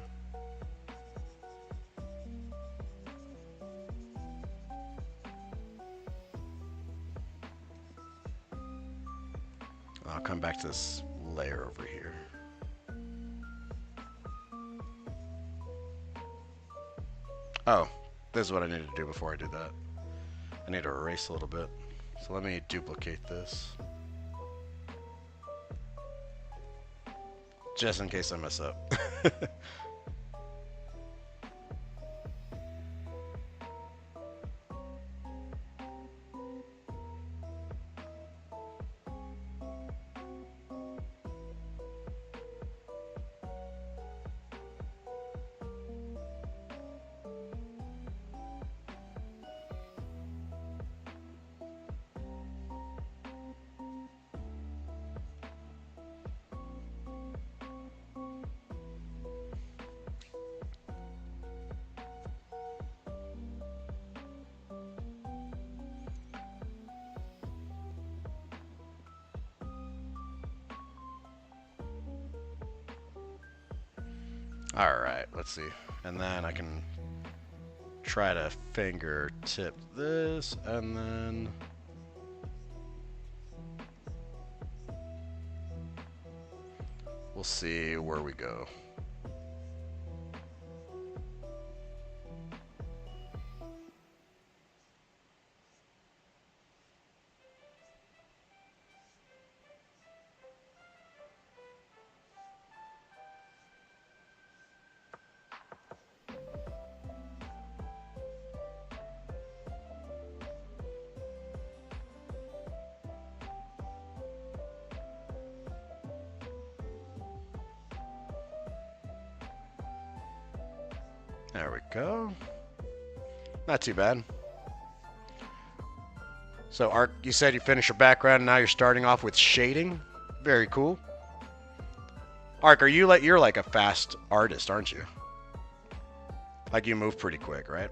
A: I'll come back to this layer over here. Oh, this is what I need to do before I do that. I need to erase a little bit. So let me duplicate this. Just in case I mess up. Alright, let's see. And then I can try to fingertip this, and then we'll see where we go. There we go. Not too bad. So, Art, you said you finished your background, and now you're starting off with shading. Very cool. Ark, you're like a fast artist, aren't you? Like you move pretty quick, right?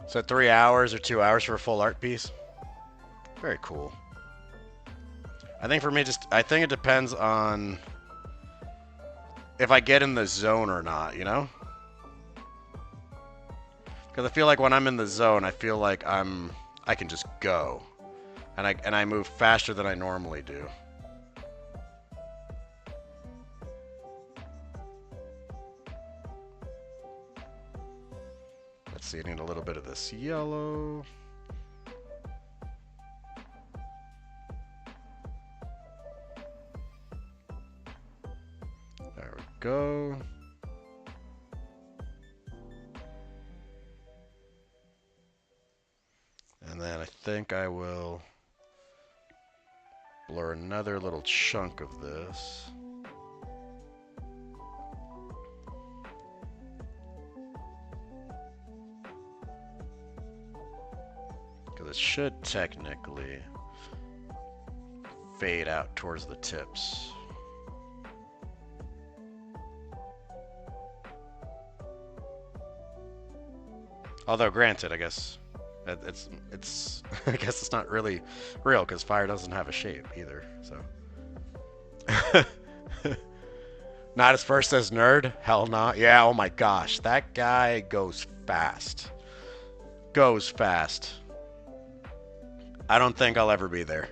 A: So 3 hours or 2 hours for a full art piece? Very cool. I think for me, I think it depends on if I get in the zone or not, you know? Because I feel like when I'm in the zone, I feel like I can just go. And I move faster than I normally do. Let's see, I need a little bit of this yellow. There we go. And then I think I will blur another little chunk of this. Because it should technically fade out towards the tips. Although, granted, I guess it's I guess it's not really real because fire doesn't have a shape either. So, not as first as nerd? Hell not. Yeah. Oh my gosh, that guy goes fast. Goes fast. I don't think I'll ever be there.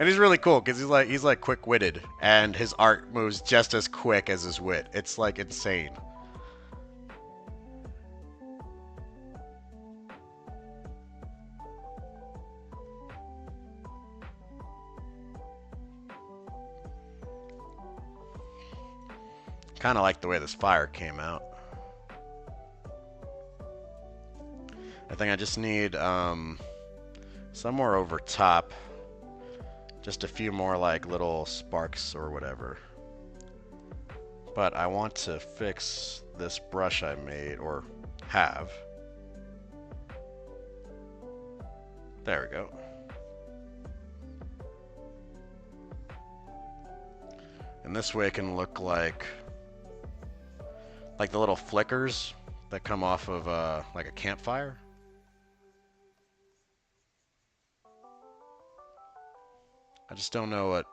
A: And he's really cool because he's like quick-witted, and his art moves just as quick as his wit. It's like insane. Kind of like the way this fire came out. I think I just need somewhere over top. Just a few more like little sparks or whatever. But I want to fix this brush I made, or have. There we go. And this way it can look like the little flickers that come off of like a campfire. I just don't know what,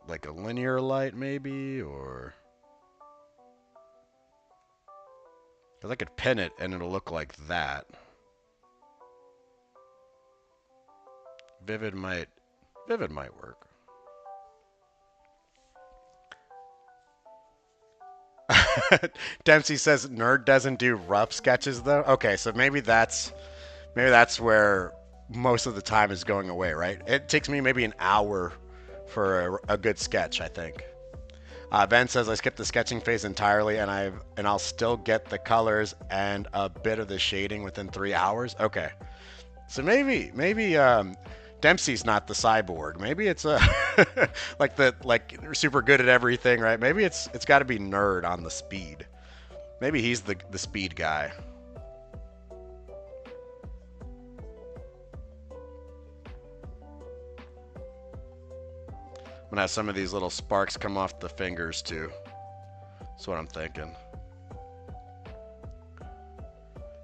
A: like a linear light maybe, or... Because I could pin it and it'll look like that. Vivid might work. Dempsey says nerd doesn't do rough sketches though. Okay, so maybe that's where most of the time is going away, right? It takes me maybe an hour for a good sketch, I think. Ben says I skipped the sketching phase entirely, and I'll still get the colors and a bit of the shading within 3 hours. Okay, so maybe Dempsey's not the cyborg. Maybe it's like super good at everything, right? Maybe it's got to be nerd on the speed. Maybe he's the speed guy. I'm gonna have some of these little sparks come off the fingers too. That's what I'm thinking.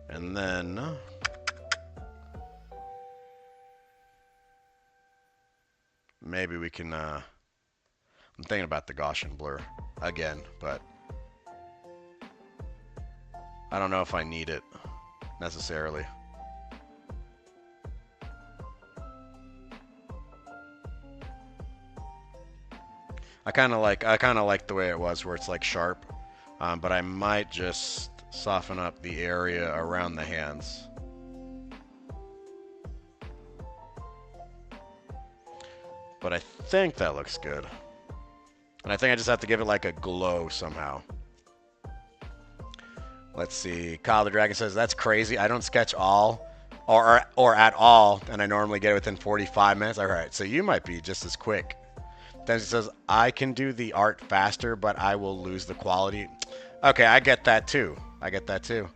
A: And then maybe we can I'm thinking about the Gaussian blur again, but I don't know if I need it necessarily. I kind of like the way it was, where it's like sharp. But I might just soften up the area around the hands. But I think that looks good. And I think I just have to give it like a glow somehow. Let's see. Kyle the Dragon says, that's crazy. I don't sketch all or at all, and I normally get it within 45 minutes. All right, so you might be just as quick. Then he says, I can do the art faster, but I will lose the quality. Okay, I get that too. I get that too.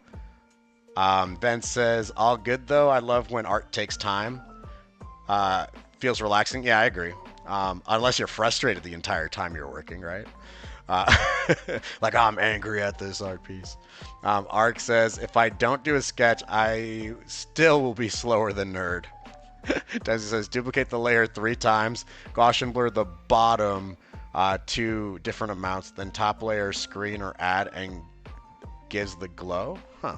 A: Ben says, all good though. I love when art takes time. Feels relaxing. Yeah, I agree. Unless you're frustrated the entire time you're working, right? Uh, like, oh, I'm angry at this art piece. Ark says, if I don't do a sketch, I still will be slower than Nerd. Desi says, duplicate the layer 3 times. Gaussian blur the bottom 2 different amounts. Then top layer screen or add and gives the glow. Huh.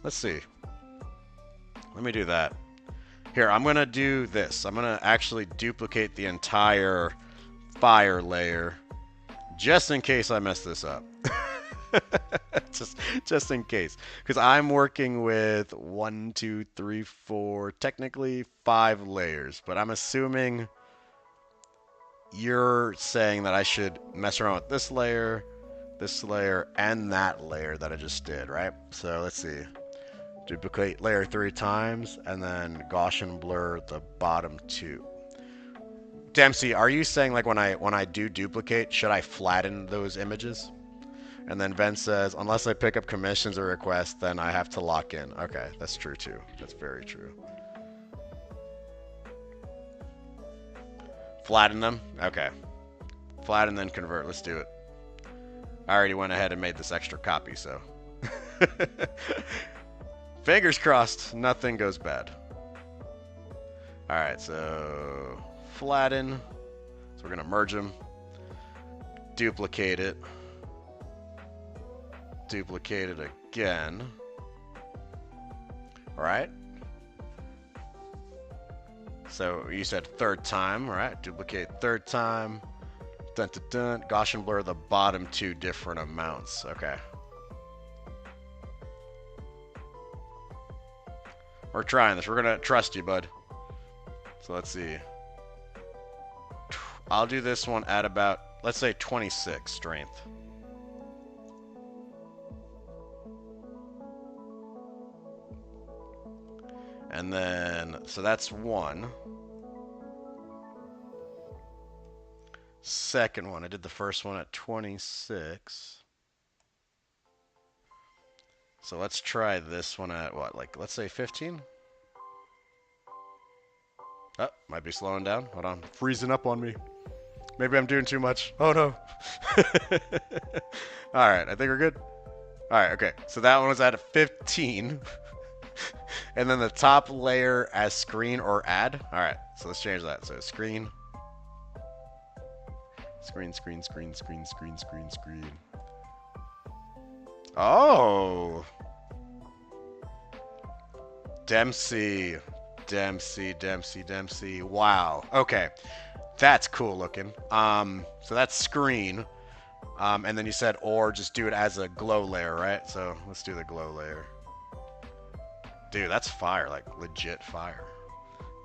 A: Let's see. Let me do that. Here, I'm going to do this. I'm going to actually duplicate the entire fire layer just in case I mess this up. just in case. Because I'm working with 1, 2, 3, 4, technically 5 layers. But I'm assuming you're saying that I should mess around with this layer, and that layer that I just did, right? So let's see. Duplicate layer 3 times, and then Gaussian blur the bottom 2. Dempsey, are you saying like when I do duplicate, should I flatten those images? And then Ben says, unless I pick up commissions or requests, then I have to lock in. Okay, that's true too. That's very true. Flatten them? Okay. Flatten, then convert. Let's do it. I already went ahead and made this extra copy, so. Fingers crossed, nothing goes bad. Alright, so flatten. So we're going to merge them. Duplicate it. Duplicate it again. Alright. So you said third time, right? Duplicate third time. Dun, dun, dun. Gaussian blur the bottom 2 different amounts. Okay. We're trying this. We're going to trust you, bud. So let's see. I'll do this one at about, let's say 26 strength. And then, so that's 1. Second one, I did the first one at 26. So let's try this one at what, like, let's say 15? Oh, might be slowing down. Hold on. Freezing up on me. Maybe I'm doing too much. Oh, no. All right, I think we're good. All right, okay. So that one was at a 15. And then the top layer as screen or add. All right, so let's change that. So screen. Screen, screen, screen, screen, screen, screen, screen. Oh. Dempsey. Dempsey, Dempsey, Dempsey. Wow. Okay. That's cool looking. So that's screen. And then you said or just do it as a glow layer, right? So let's do the glow layer. Dude, that's fire. Like legit fire.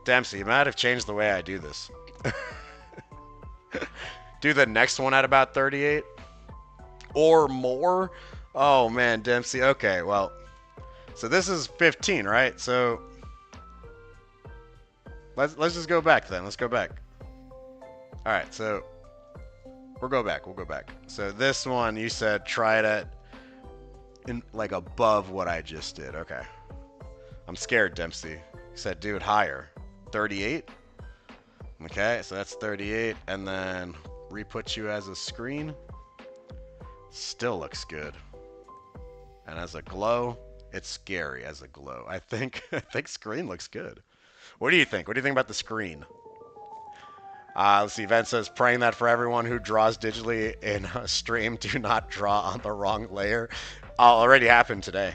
A: Dempsey, you might have changed the way I do this. Do the next one at about 38 or more. Oh man, Dempsey. Okay, well, so this is 15, right? So let's just go back then. Let's go back. All right, so we'll go back. We'll go back. So this one, you said try it at in like above what I just did. Okay. I'm scared, Dempsey. You said do it higher. 38. Okay, so that's 38, and then re-put you as a screen. Still looks good. And as a glow, it's scary as a glow. I think screen looks good. What do you think? What do you think about the screen? Let's see. Vent says, praying that for everyone who draws digitally in a stream, do not draw on the wrong layer. Already happened today.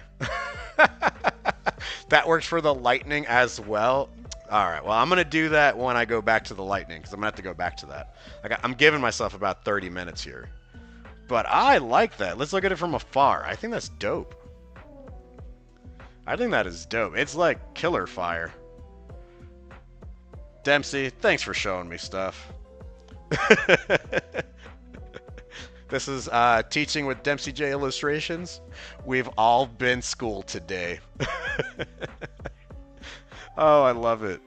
A: That works for the lightning as well. All right. Well, I'm gonna do that when I go back to the lightning because I'm gonna have to go back to that. I'm giving myself about 30 minutes here, but I like that. Let's look at it from afar. I think that's dope. I think that is dope. It's like killer fire. Dempsey, thanks for showing me stuff. This is teaching with Dempsey J Illustrations. We've all been schooled today. Oh, I love it.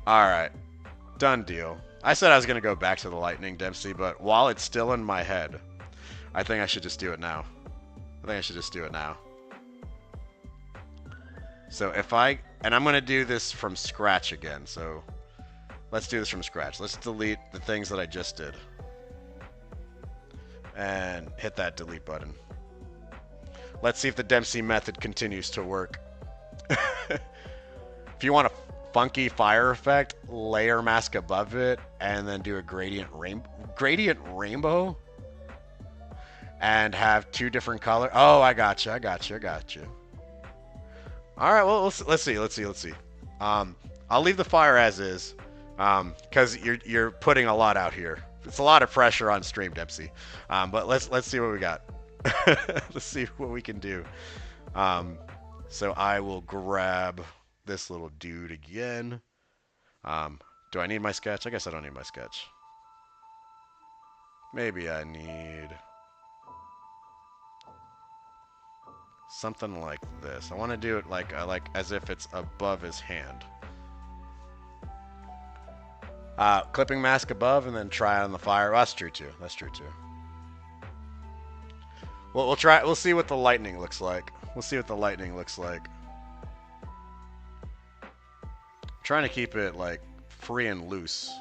A: All right. Done deal. I said I was going to go back to the lightning, Dempsey, but while it's still in my head, I think I should just do it now. So if and I'm going to do this from scratch again, so let's do this from scratch. Let's delete the things that I just did. And hit that delete button. Let's see if the Dempsey method continues to work. If you want a funky fire effect, layer mask above it, and then do a gradient rainbow, and have two different colors. Oh, I got you. All right, well, let's see. I'll leave the fire as is, because you're putting a lot out here. It's a lot of pressure on stream, Dempsey. But let's see what we got. Let's see what we can do. So I will grab this little dude again. Do I need my sketch? I guess I don't need my sketch. Maybe I need something like this. I want to do it like as if it's above his hand. Clipping mask above and then try on the fire. Well, that's true too. Well, we'll see what the lightning looks like. Trying to keep it like free and loose.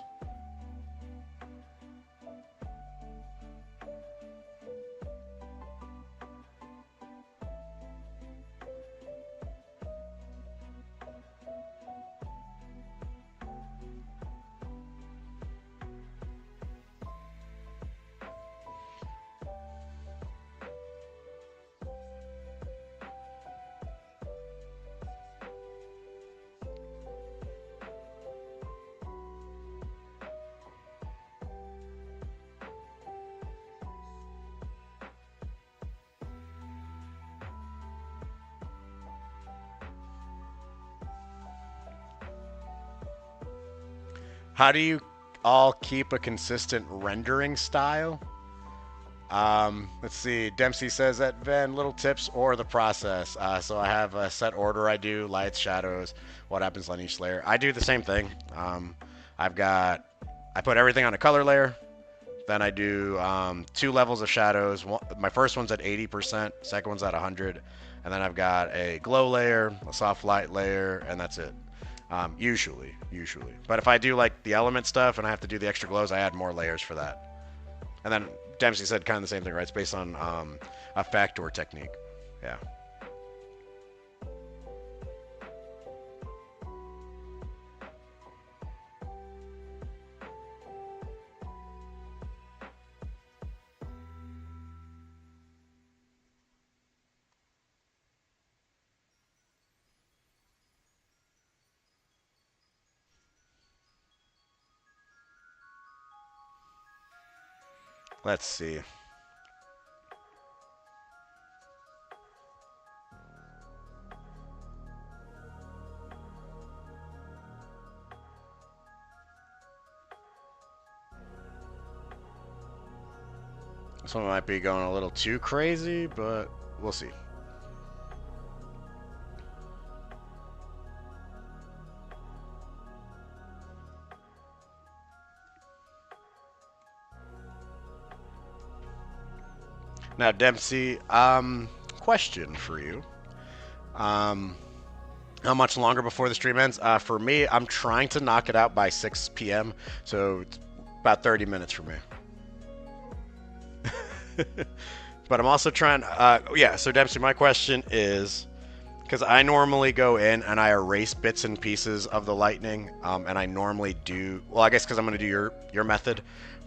A: How do you all keep a consistent rendering style? Let's see. Dempsey says that Van, little tips or the process. So I have a set order I do, lights, shadows, what happens on each layer. I do the same thing. I put everything on a color layer. Then I do 2 levels of shadows. My first one's at 80%, second one's at 100. And then I've got a glow layer, a soft light layer, and that's it. Usually. But if I do like the element stuff and I have to do the extra glows, I add more layers for that. And then Dempsey said kind of the same thing, right? It's based on effect or technique. Yeah. Let's see. This one might be going a little too crazy, but we'll see. Now, Dempsey, question for you. How much longer before the stream ends? For me, I'm trying to knock it out by 6 p.m., so it's about 30 minutes for me. But I'm also trying, yeah, so Dempsey, my question is, because I normally go in and I erase bits and pieces of the lightning, and I normally do, well, I guess because I'm going to do your method,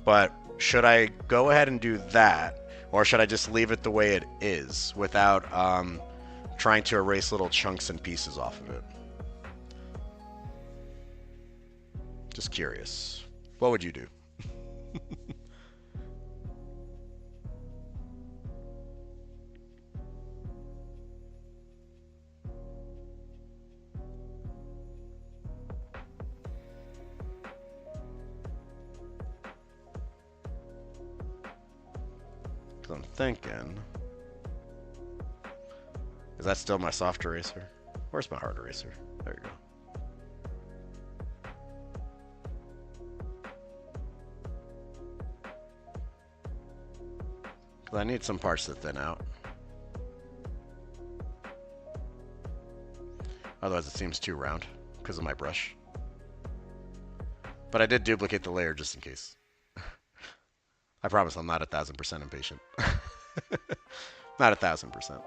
A: but should I go ahead and do that? Or should I just leave it the way it is without trying to erase little chunks and pieces off of it? Just curious. What would you do? Because I'm thinking, is that still my soft eraser? Where's my hard eraser? There you go. Because I need some parts to thin out. Otherwise it seems too round because of my brush. But I did duplicate the layer just in case. I promise I'm not 1,000% impatient. Not 1,000%.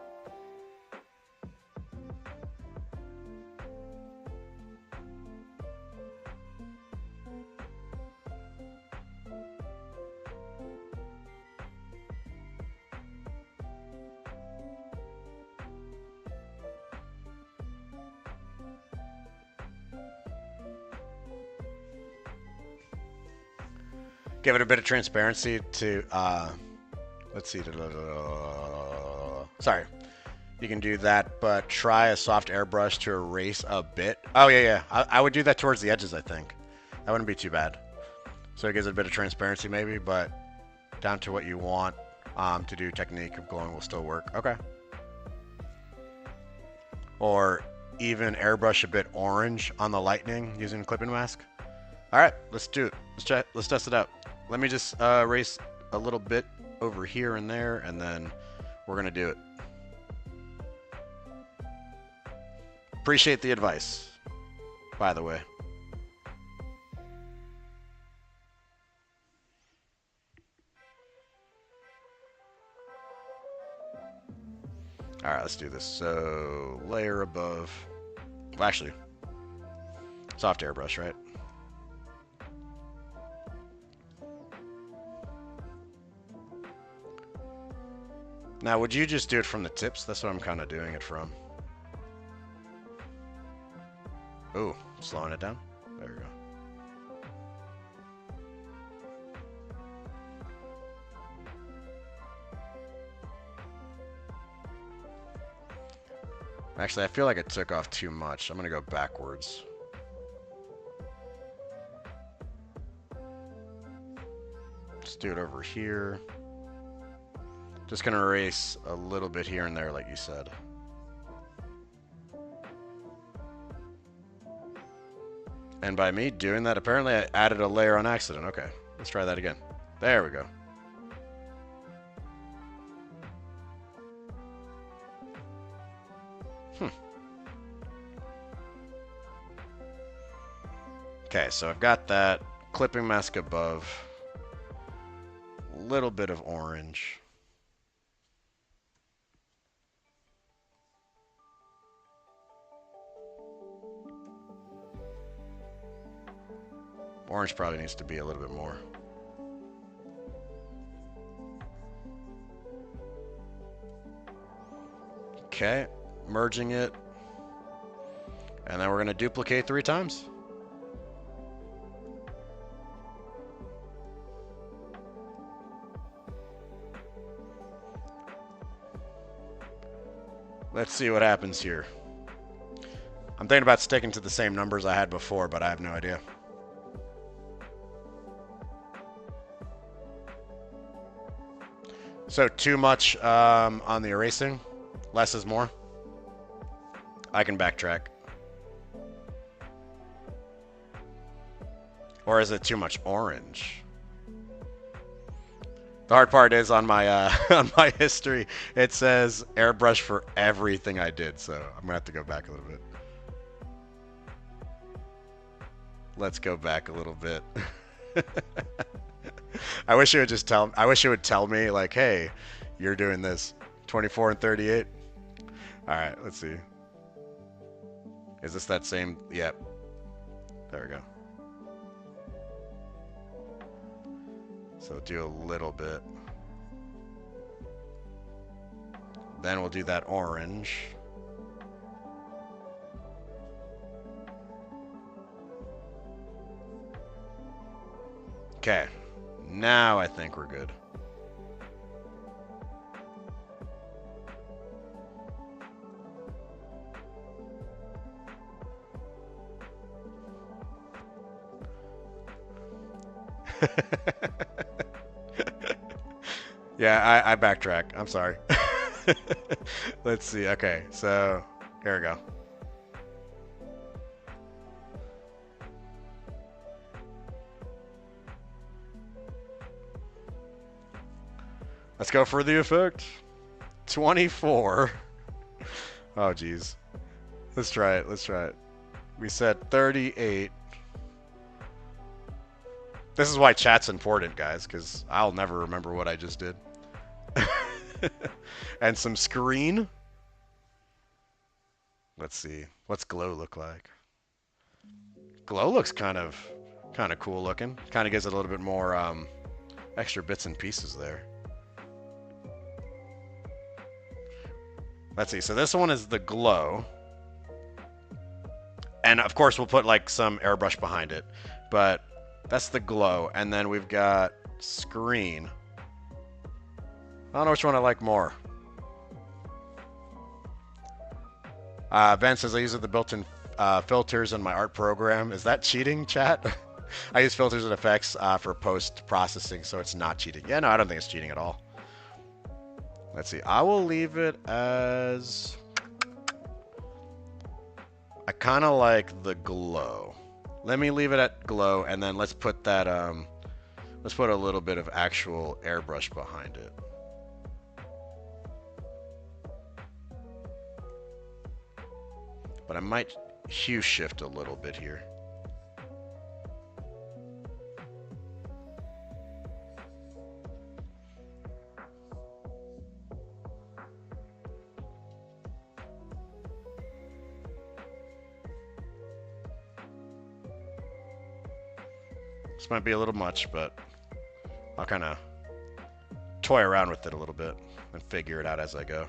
A: Give it a bit of transparency to, let's see. Sorry. You can do that, but try a soft airbrush to erase a bit. Oh, yeah. I would do that towards the edges, I think. That wouldn't be too bad. So it gives it a bit of transparency, maybe, but down to what you want to do. Technique of glowing will still work. Okay. Or even airbrush a bit orange on the lightning using a clipping mask. All right, let's do it. Let's test it out. Let me just erase a little bit over here and there, and then we're gonna do it. Appreciate the advice, by the way. All right, let's do this. So layer above. Well, actually, soft airbrush, right? Now, would you just do it from the tips? That's what I'm kind of doing it from. Ooh, slowing it down. There we go. Actually, I feel like it took off too much. I'm going to go backwards. Just do it over here. Just going to erase a little bit here and there, like you said. And by me doing that, apparently I added a layer on accident. Okay, let's try that again. There we go. Okay, so I've got that clipping mask above. A little bit of orange. Orange probably needs to be a little bit more. Okay, merging it. And then we're going to duplicate 3 times. Let's see what happens here. I'm thinking about sticking to the same numbers I had before, but I have no idea. So too much on the erasing, less is more. I can backtrack. Or is it too much orange? The hard part is on my on my history, it says airbrush for everything I did, so I'm gonna have to go back a little bit. Let's go back a little bit. I wish it would just tell. I wish it would tell me like, "Hey, you're doing this." 24 and 38. All right, let's see. Is this that same? Yep. There we go. So do a little bit. Then we'll do that orange. Okay. Now I think we're good. Yeah, I backtrack. I'm sorry. Let's see. Okay, so here we go. Let's go for the effect. 24. Oh, geez. Let's try it. Let's try it. We said 38. This is why chat's important, guys, because I'll never remember what I just did. And some screen. Let's see. What's glow look like? Glow looks kind of cool looking. Kind of gives it a little bit more extra bits and pieces there. Let's see. So this one is the glow. And of course we'll put like some airbrush behind it. But that's the glow. And then we've got screen. I don't know which one I like more. Ben says I use the built-in filters in my art program. Is that cheating, chat? I use filters and effects for post-processing, so it's not cheating. Yeah, no, I don't think it's cheating at all. Let's see. I will leave it as... I kind of like the glow. Let me leave it at glow, and then let's put that... let's put a little bit of actual airbrush behind it. But I might hue shift a little bit here. This might be a little much, but I'll kind of toy around with it a little bit and figure it out as I go.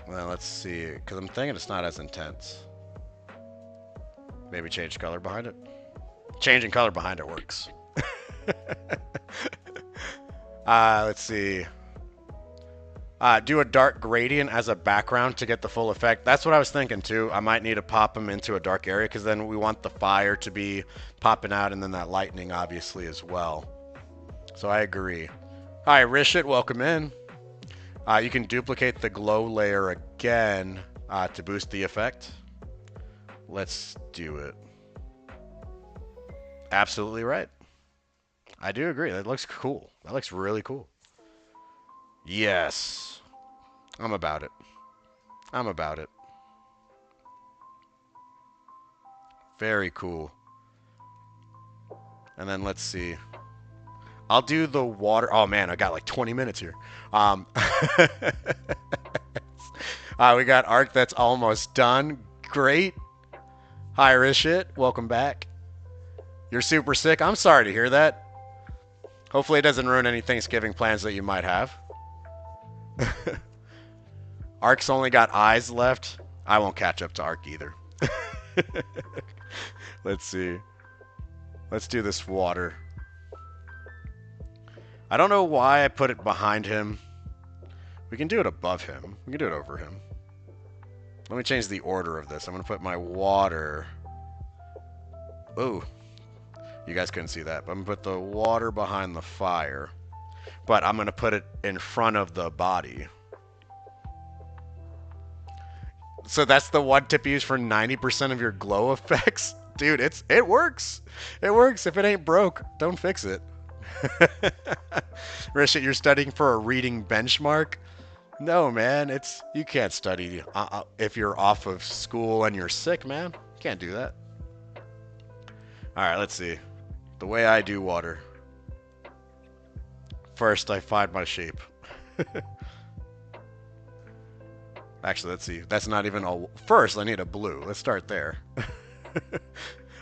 A: Well, let's see, because I'm thinking it's not as intense. Maybe change color behind it. Changing color behind it works. Let's see. Do a dark gradient as a background to get the full effect. That's what I was thinking too. I might need to pop them into a dark area because then we want the fire to be popping out and then that lightning obviously as well. So I agree. Hi, Rishit, welcome in. You can duplicate the glow layer again to boost the effect. Let's do it. Absolutely right. I do agree. That looks cool. That looks really cool. Yes. I'm about it. I'm about it. Very cool. And then let's see. I'll do the water. Oh man, I got like 20 minutes here. We got art that's almost done. Great. Hi, Rishit. Welcome back. You're super sick. I'm sorry to hear that. Hopefully it doesn't ruin any Thanksgiving plans that you might have. Ark's only got eyes left. I won't catch up to Ark either. Let's see. Let's do this water. I don't know why I put it behind him. We can do it above him. We can do it over him. Let me change the order of this. I'm going to put my water... Ooh. You guys couldn't see that. But I'm going to put the water behind the fire. But I'm going to put it in front of the body. So that's the one tip you use for 90% of your glow effects? Dude, it works. It works. If it ain't broke, don't fix it. Rishit, you're studying for a reading benchmark? No, man. You can't study if you're off of school and you're sick, man. You can't do that. All right, let's see. The way I do water. First, I find my shape. Actually, let's see. That's not even all. First, I need a blue. Let's start there.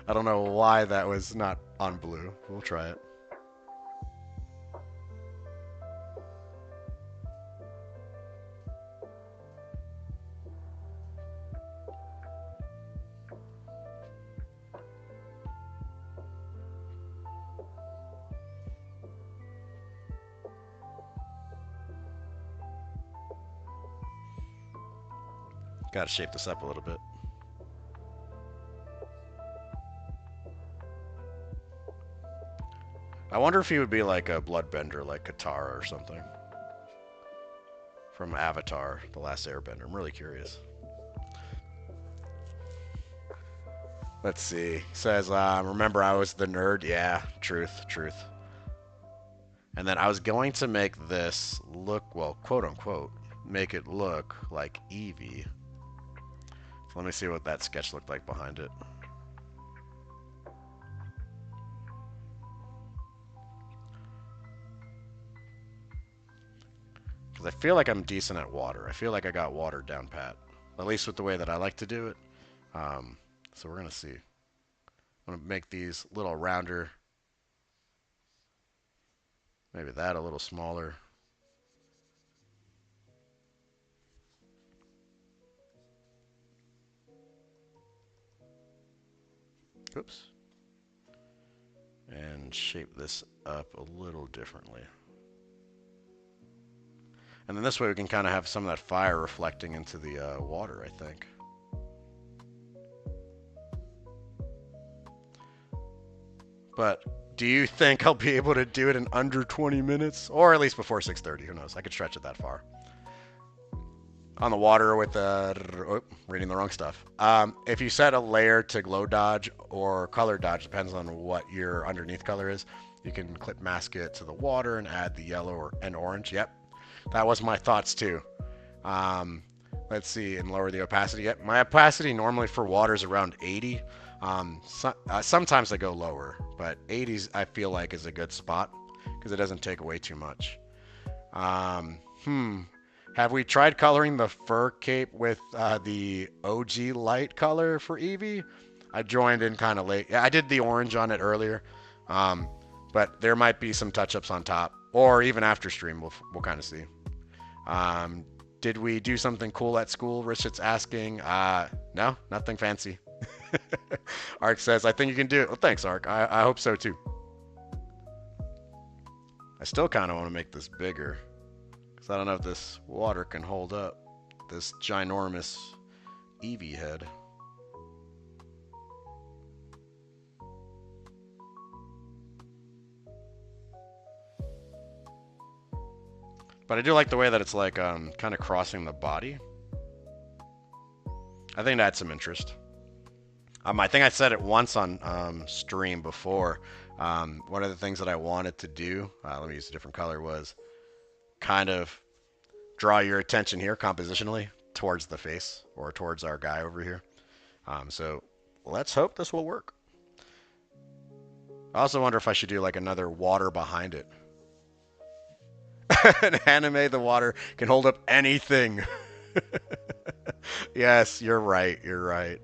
A: I don't know why that was not on blue. We'll try it. Gotta shape this up a little bit. I wonder if he would be like a bloodbender, like Katara or something. From Avatar, The Last Airbender. I'm really curious. Let's see. Says, remember I was the nerd? Yeah, truth, truth. And then I was going to make this look, well, quote unquote, make it look like Eevee. So let me see what that sketch looked like behind it. Because I feel like I'm decent at water. I feel like I got water down pat. At least with the way that I like to do it. So we're going to see. I'm going to make these a little rounder. Maybe that a little smaller. Oops. And shape this up a little differently. And then this way we can kind of have some of that fire reflecting into the water, I think. But do you think I'll be able to do it in under 20 minutes? Or at least before 6:30, who knows? I could stretch it that far. On the water with reading the wrong stuff. If you set a layer to glow dodge or color dodge, depends on what your underneath color is, you can clip mask it to the water and add the yellow and orange. Yep, that was my thoughts too. Let's see, and lower the opacity. Yep, my opacity normally for water is around 80. Sometimes I go lower, but 80s I feel like is a good spot because it doesn't take away too much. Have we tried coloring the fur cape with the OG light color for Eevee? I joined in kind of late. Yeah, I did the orange on it earlier, but there might be some touch-ups on top, or even after stream. We'll kind of see. Did we do something cool at school? Richard's asking. No, nothing fancy. Ark says, I think you can do it. Well, thanks, Ark. I hope so too. I still kind of want to make this bigger. Because I don't know if this water can hold up this ginormous Eevee head. But I do like the way that it's like kind of crossing the body. I think that's some interest. I think I said it once on stream before. One of the things that I wanted to do, let me use a different color, was kind of draw your attention here compositionally towards the face or towards our guy over here. So let's hope this will work. I also wonder if I should do like another water behind it. In anime, the water can hold up anything. Yes, you're right. You're right.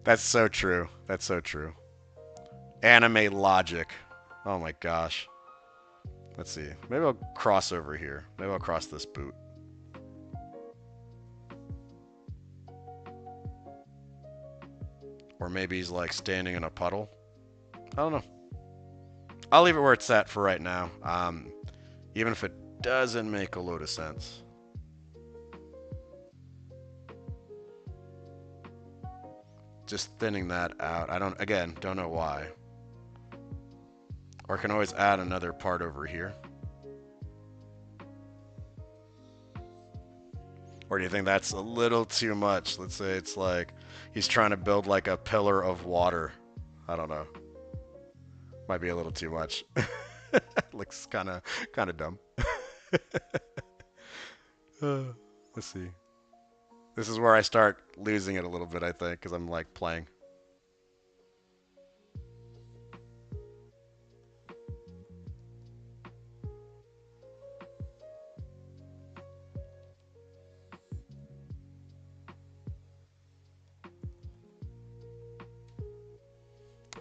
A: That's so true. That's so true. Anime logic. Oh my gosh. Let's see. Maybe I'll cross over here. Maybe I'll cross this boot. Or maybe he's like standing in a puddle. I don't know. I'll leave it where it's at for right now. Even if it doesn't make a load of sense. Just thinning that out. I don't know why. Or I can always add another part over here. Or do you think that's a little too much? Let's say it's like he's trying to build like a pillar of water. I don't know. Might be a little too much. Looks kind of dumb. Let's see. This is where I start losing it a little bit, I think, because I'm like playing.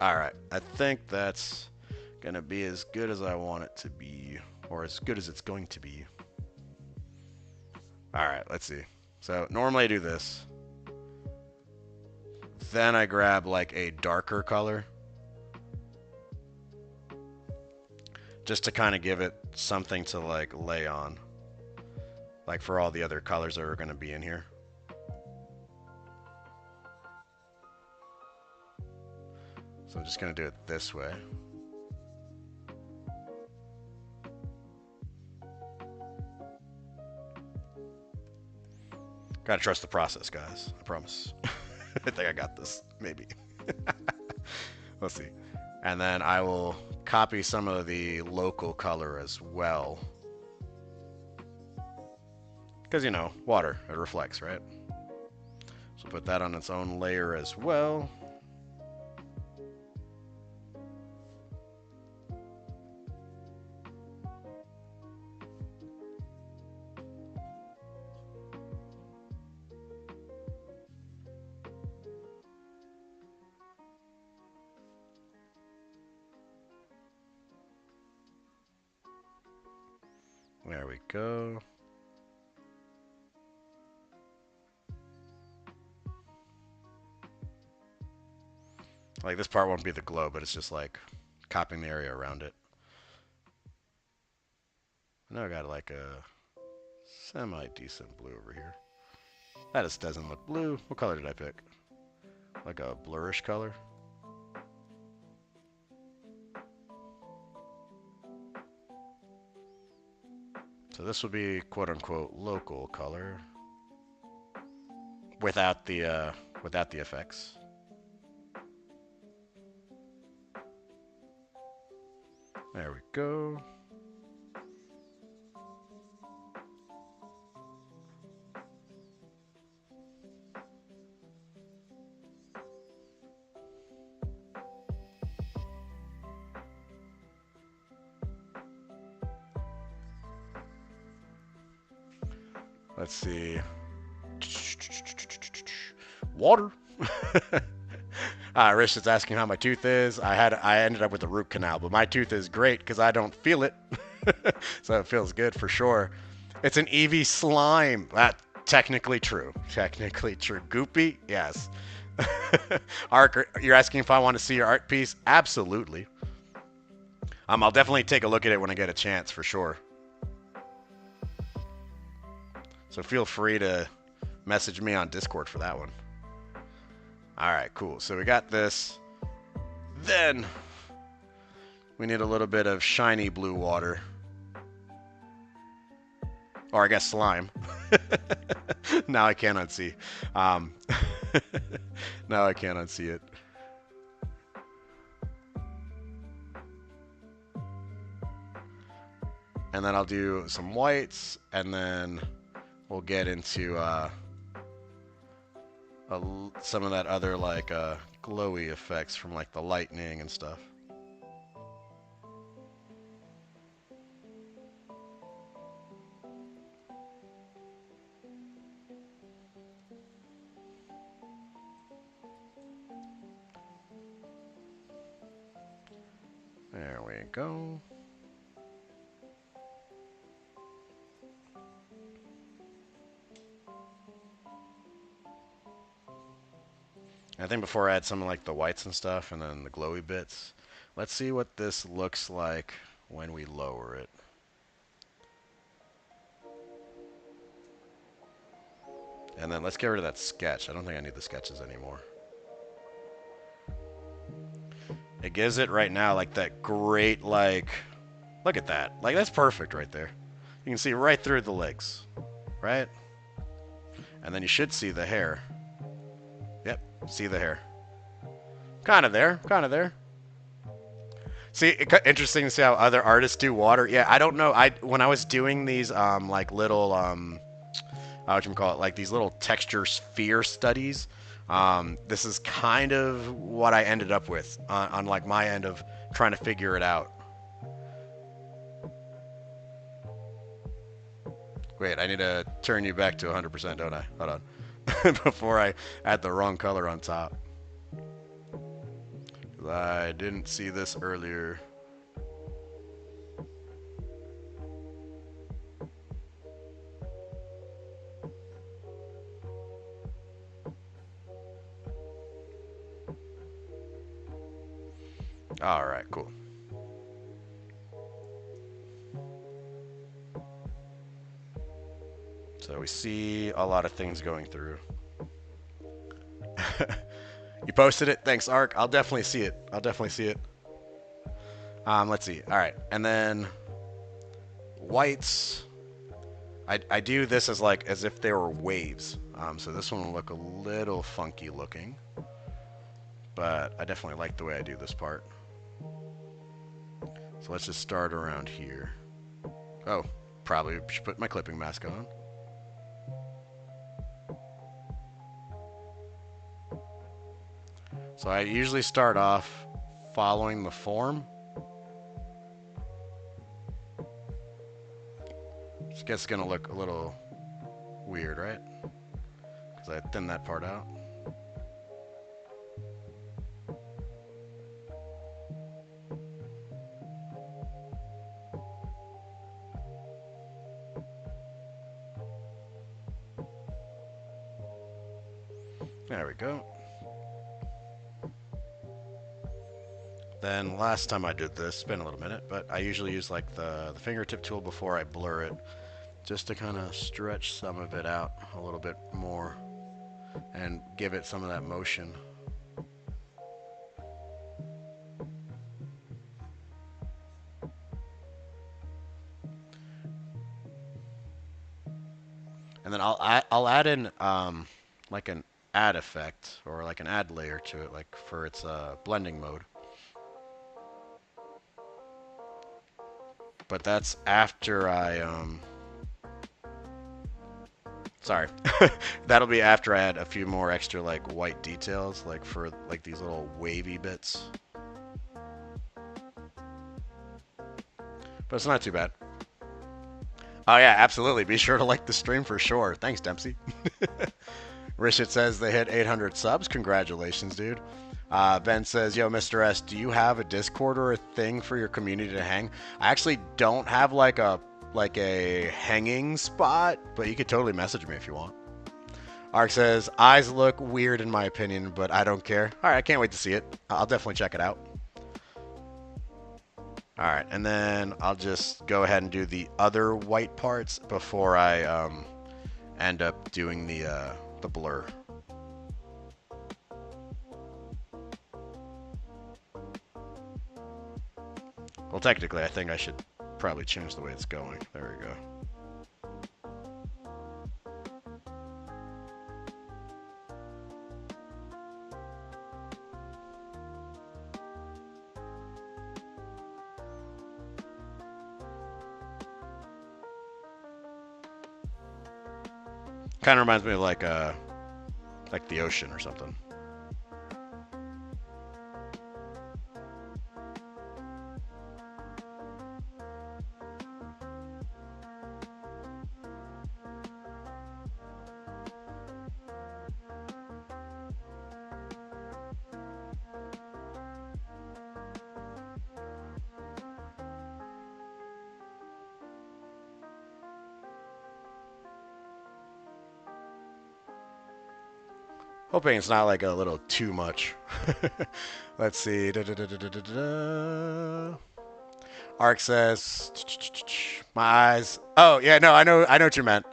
A: Alright, I think that's gonna be as good as I want it to be, or as good as it's going to be. Alright, let's see. So normally I do this. Then I grab like a darker color just to kind of give it something to like lay on. Like for all the other colors that are going to be in here. So I'm just going to do it this way. Gotta trust the process, guys. I promise. I think I got this. Maybe. Let's see. And then I will copy some of the local color as well. Because, you know, water, it reflects, right? So put that on its own layer as well. There we go. Like this part won't be the glow, but it's just like copying the area around it. Now I got like a semi-decent blue over here. That just doesn't look blue. What color did I pick? Like a blurish color. So this will be quote-unquote local color without the effects. There we go. Let's see. Water. Rich is asking how my tooth is. I ended up with a root canal, but my tooth is great because I don't feel it, so it feels good for sure. It's an Eevee slime. That technically true. Technically true. Goopy, yes. Ark, you're asking if I want to see your art piece? Absolutely. I'll definitely take a look at it when I get a chance for sure. So feel free to message me on Discord for that one. Alright, cool. So we got this. Then we need a little bit of shiny blue water. Or I guess slime. Now I can't unsee. Now I can't unsee it. And then I'll do some whites, and then we'll get into some of that other like glowy effects from like the lightning and stuff. There we go. I think before I add some of like the whites and stuff and then the glowy bits, let's see what this looks like when we lower it. And then let's get rid of that sketch. I don't think I need the sketches anymore. It gives it right now like that great like, look at that. Like that's perfect right there. You can see right through the legs, right? And then you should see the hair. Yep, see the hair. Kind of there, kind of there. See, interesting to see how other artists do water. Yeah, I don't know. When I was doing these like little what you call it, like these little texture sphere studies, this is kind of what I ended up with on like my end of trying to figure it out. Wait, I need to turn you back to 100%, don't I? Hold on. Before I add the wrong color on top. I didn't see this earlier. Alright, cool. So we see a lot of things going through. You posted it? Thanks, Ark. I'll definitely see it. I'll definitely see it. Let's see. Alright, and then whites. I do this as like as if they were waves. So this one will look a little funky looking. But I definitely like the way I do this part. So let's just start around here. Oh, probably should put my clipping mask on. So I usually start off following the form. I guess it's gonna look a little weird, right? Because I thinned that part out. There we go. Then last time I did this, it's been a little minute, but I usually use like the fingertip tool before I blur it, just to kind of stretch some of it out a little bit more and give it some of that motion. And then I'll add in like an add effect or like an add layer to it, like for its blending mode. But that's after I sorry. That'll be after I add a few more extra like white details, like for like these little wavy bits. But it's not too bad. Oh yeah, absolutely. Be sure to like the stream for sure. Thanks, Dempsey. Rishit says they hit 800 subs. Congratulations, dude. Ben says, yo, Mr. S, do you have a Discord or a thing for your community to hang? I actually don't have like a hanging spot, but you could totally message me if you want. Ark says, eyes look weird in my opinion, but I don't care. All right, I can't wait to see it. I'll definitely check it out. All right, and then I'll just go ahead and do the other white parts before I end up doing the blur. Well, technically, I think I should probably change the way it's going. There we go. Kind of reminds me of like the ocean or something. Hoping it's not like a little too much. Let's see. Ark says, my eyes. Oh yeah, no, I know what you meant.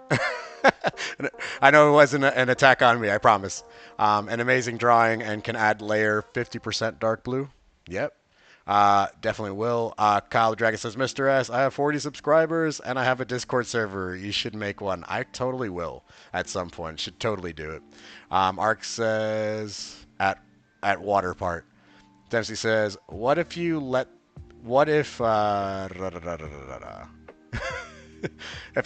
A: I know it wasn't an attack on me. I promise. An amazing drawing and can add layer 50% dark blue. Yep. Definitely will. Kyle the Dragon says, Mr. S, I have 40 subscribers and I have a Discord server. You should make one. I totally will at some point. Should totally do it. Ark says, at water part. Dempsey says, what if you let, what if, if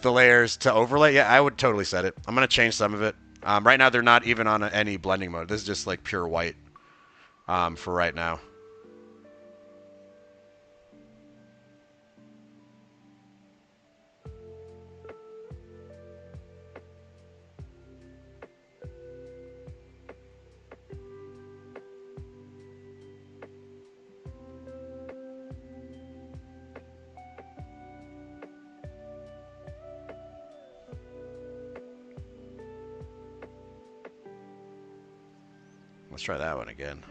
A: the layers to overlay? Yeah, I would totally set it. I'm going to change some of it. Right now, they're not even on any blending mode. This is just like pure white for right now. Let's try that one again.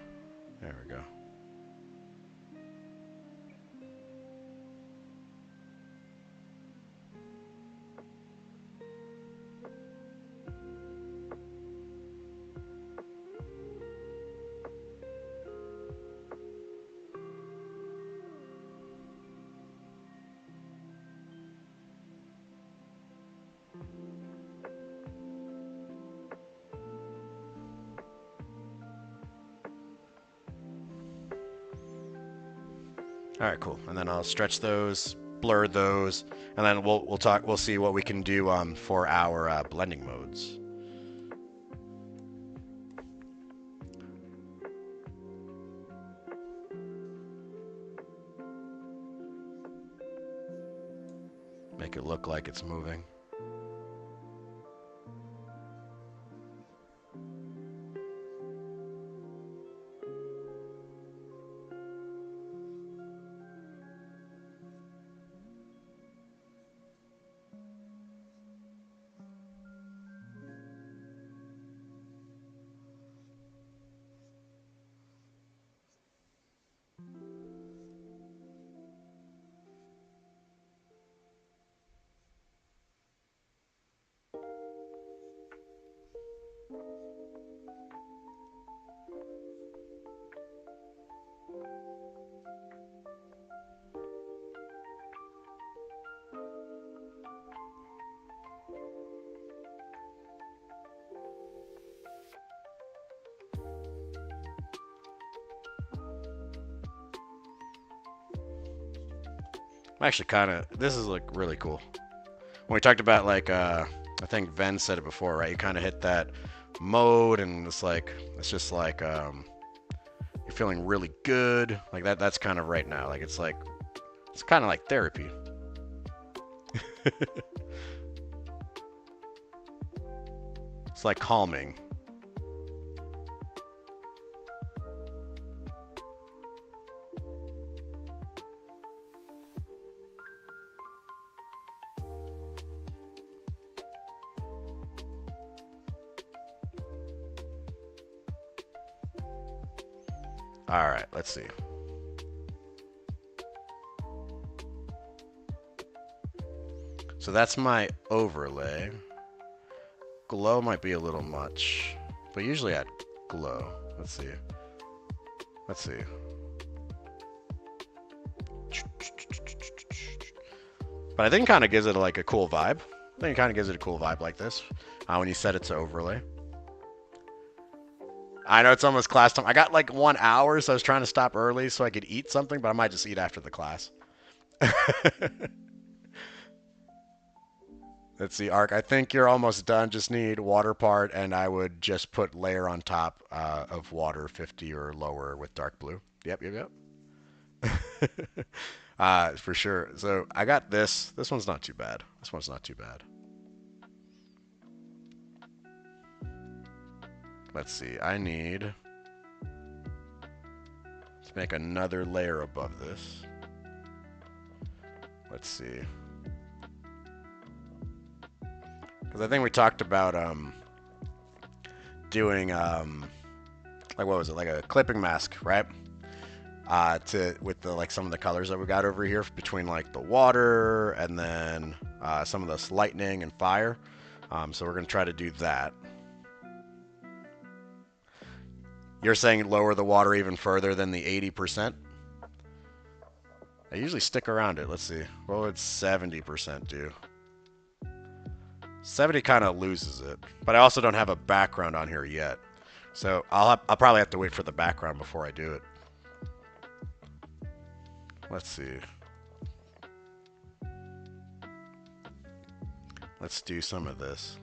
A: There we go. All right, cool. And then I'll stretch those, blur those, and then we'll see what we can do for our blending modes. Make it look like it's moving. I'm actually kind of, this is like really cool. When we talked about like, I think Ven said it before, right? You kind of hit that mode and it's like, it's just like, you're feeling really good. Like that's kind of right now. Like, it's kind of like therapy. It's like calming. All right, let's see. So that's my overlay. Glow might be a little much, but usually I'd glow. Let's see. Let's see. But I think it kind of gives it like a cool vibe. I think it kind of gives it a cool vibe like this when you set it to overlay. I know it's almost class time. I got like 1 hour, so I was trying to stop early so I could eat something, but I might just eat after the class. Let's see, Arc. I think you're almost done. Just need water part, and I would just put layer on top of water 50 or lower with dark blue. Yep, yep, yep. For sure. So I got this. This one's not too bad. This one's not too bad. Let's see. I need to make another layer above this. Let's see. Because I think we talked about doing like what was it, like a clipping mask, right? With the like some of the colors that we got over here between like the water and then some of this lightning and fire. So we're gonna try to do that. You're saying lower the water even further than the 80%? I usually stick around it. Let's see. What would 70% do? 70 kind of loses it, but I also don't have a background on here yet. So I'll probably have to wait for the background before I do it. Let's see. Let's do some of this.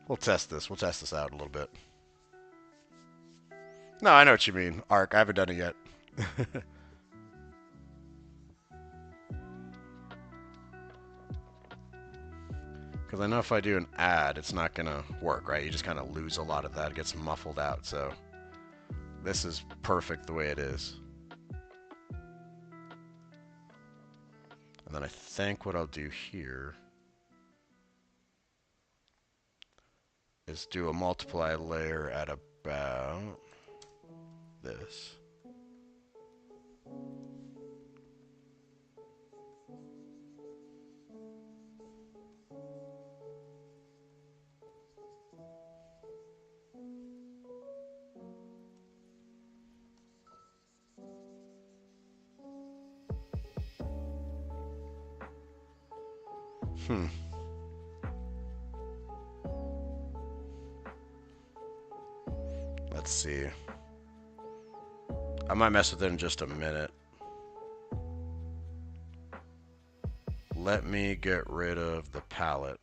A: We'll test this. We'll test this out a little bit. No, I know what you mean. Arc. I haven't done it yet. Because I know if I do an ad, it's not going to work, right? You just kind of lose a lot of that. It gets muffled out. So this is perfect the way it is. And then I think what I'll do here is do a multiply layer at about this. Hmm. Let's see. I might mess with it in just a minute. Let me get rid of the palette.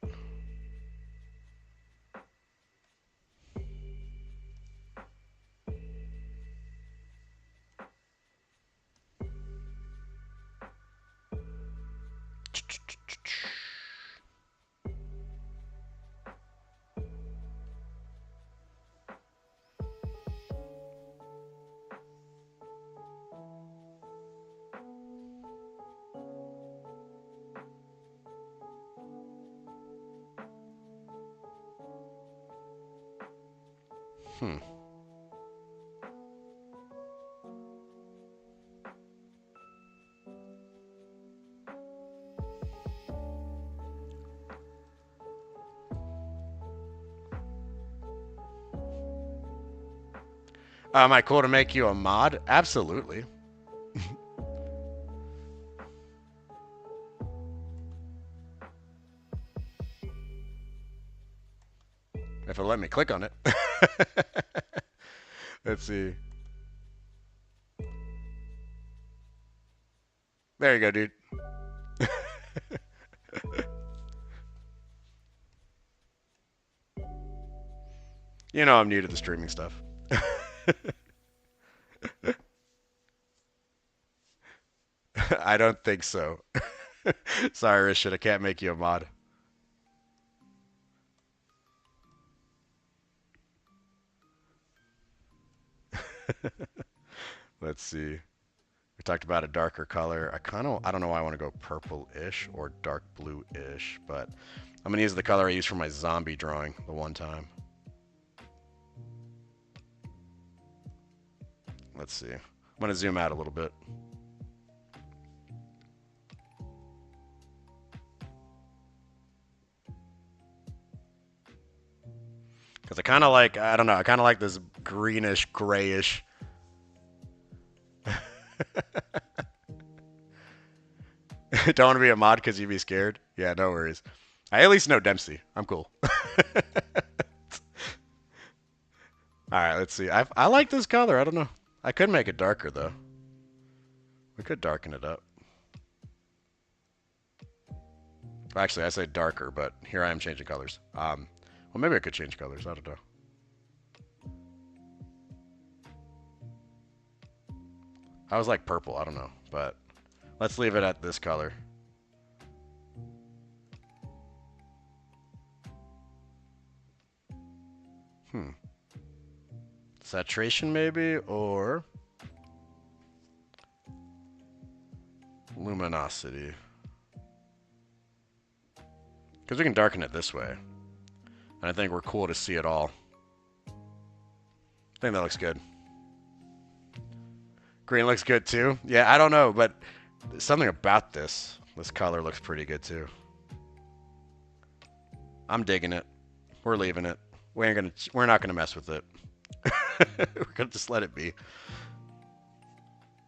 A: Hmm. Am I cool to make you a mod? Absolutely. If it'll let me click on it. Let's see. There you go, dude. You know I'm new to the streaming stuff. I don't think so. Sorry, Richard, I can't make you a mod. Let's see. We talked about a darker color. I don't know why I want to go purple-ish or dark blue-ish, but I'm gonna use the color I used for my zombie drawing the one time. Let's see. I'm gonna zoom out a little bit. Because I kind of like, I don't know, I kind of like this greenish, grayish. Don't want to be a mod because you'd be scared? Yeah, no worries. I at least know Dempsey. I'm cool. Alright, let's see. I like this color. I don't know. I could make it darker, though. We could darken it up. Actually, I say darker, but here I am changing colors. Well, maybe I could change colors. I don't know. I was like purple. I don't know, but let's leave it at this color. Saturation, maybe, or luminosity. Because we can darken it this way. And I think we're cool to see it all. I think that looks good. Green looks good too. Yeah, I don't know, but something about this. This color looks pretty good too. I'm digging it. We're leaving it. We're not gonna mess with it. We're gonna just let it be.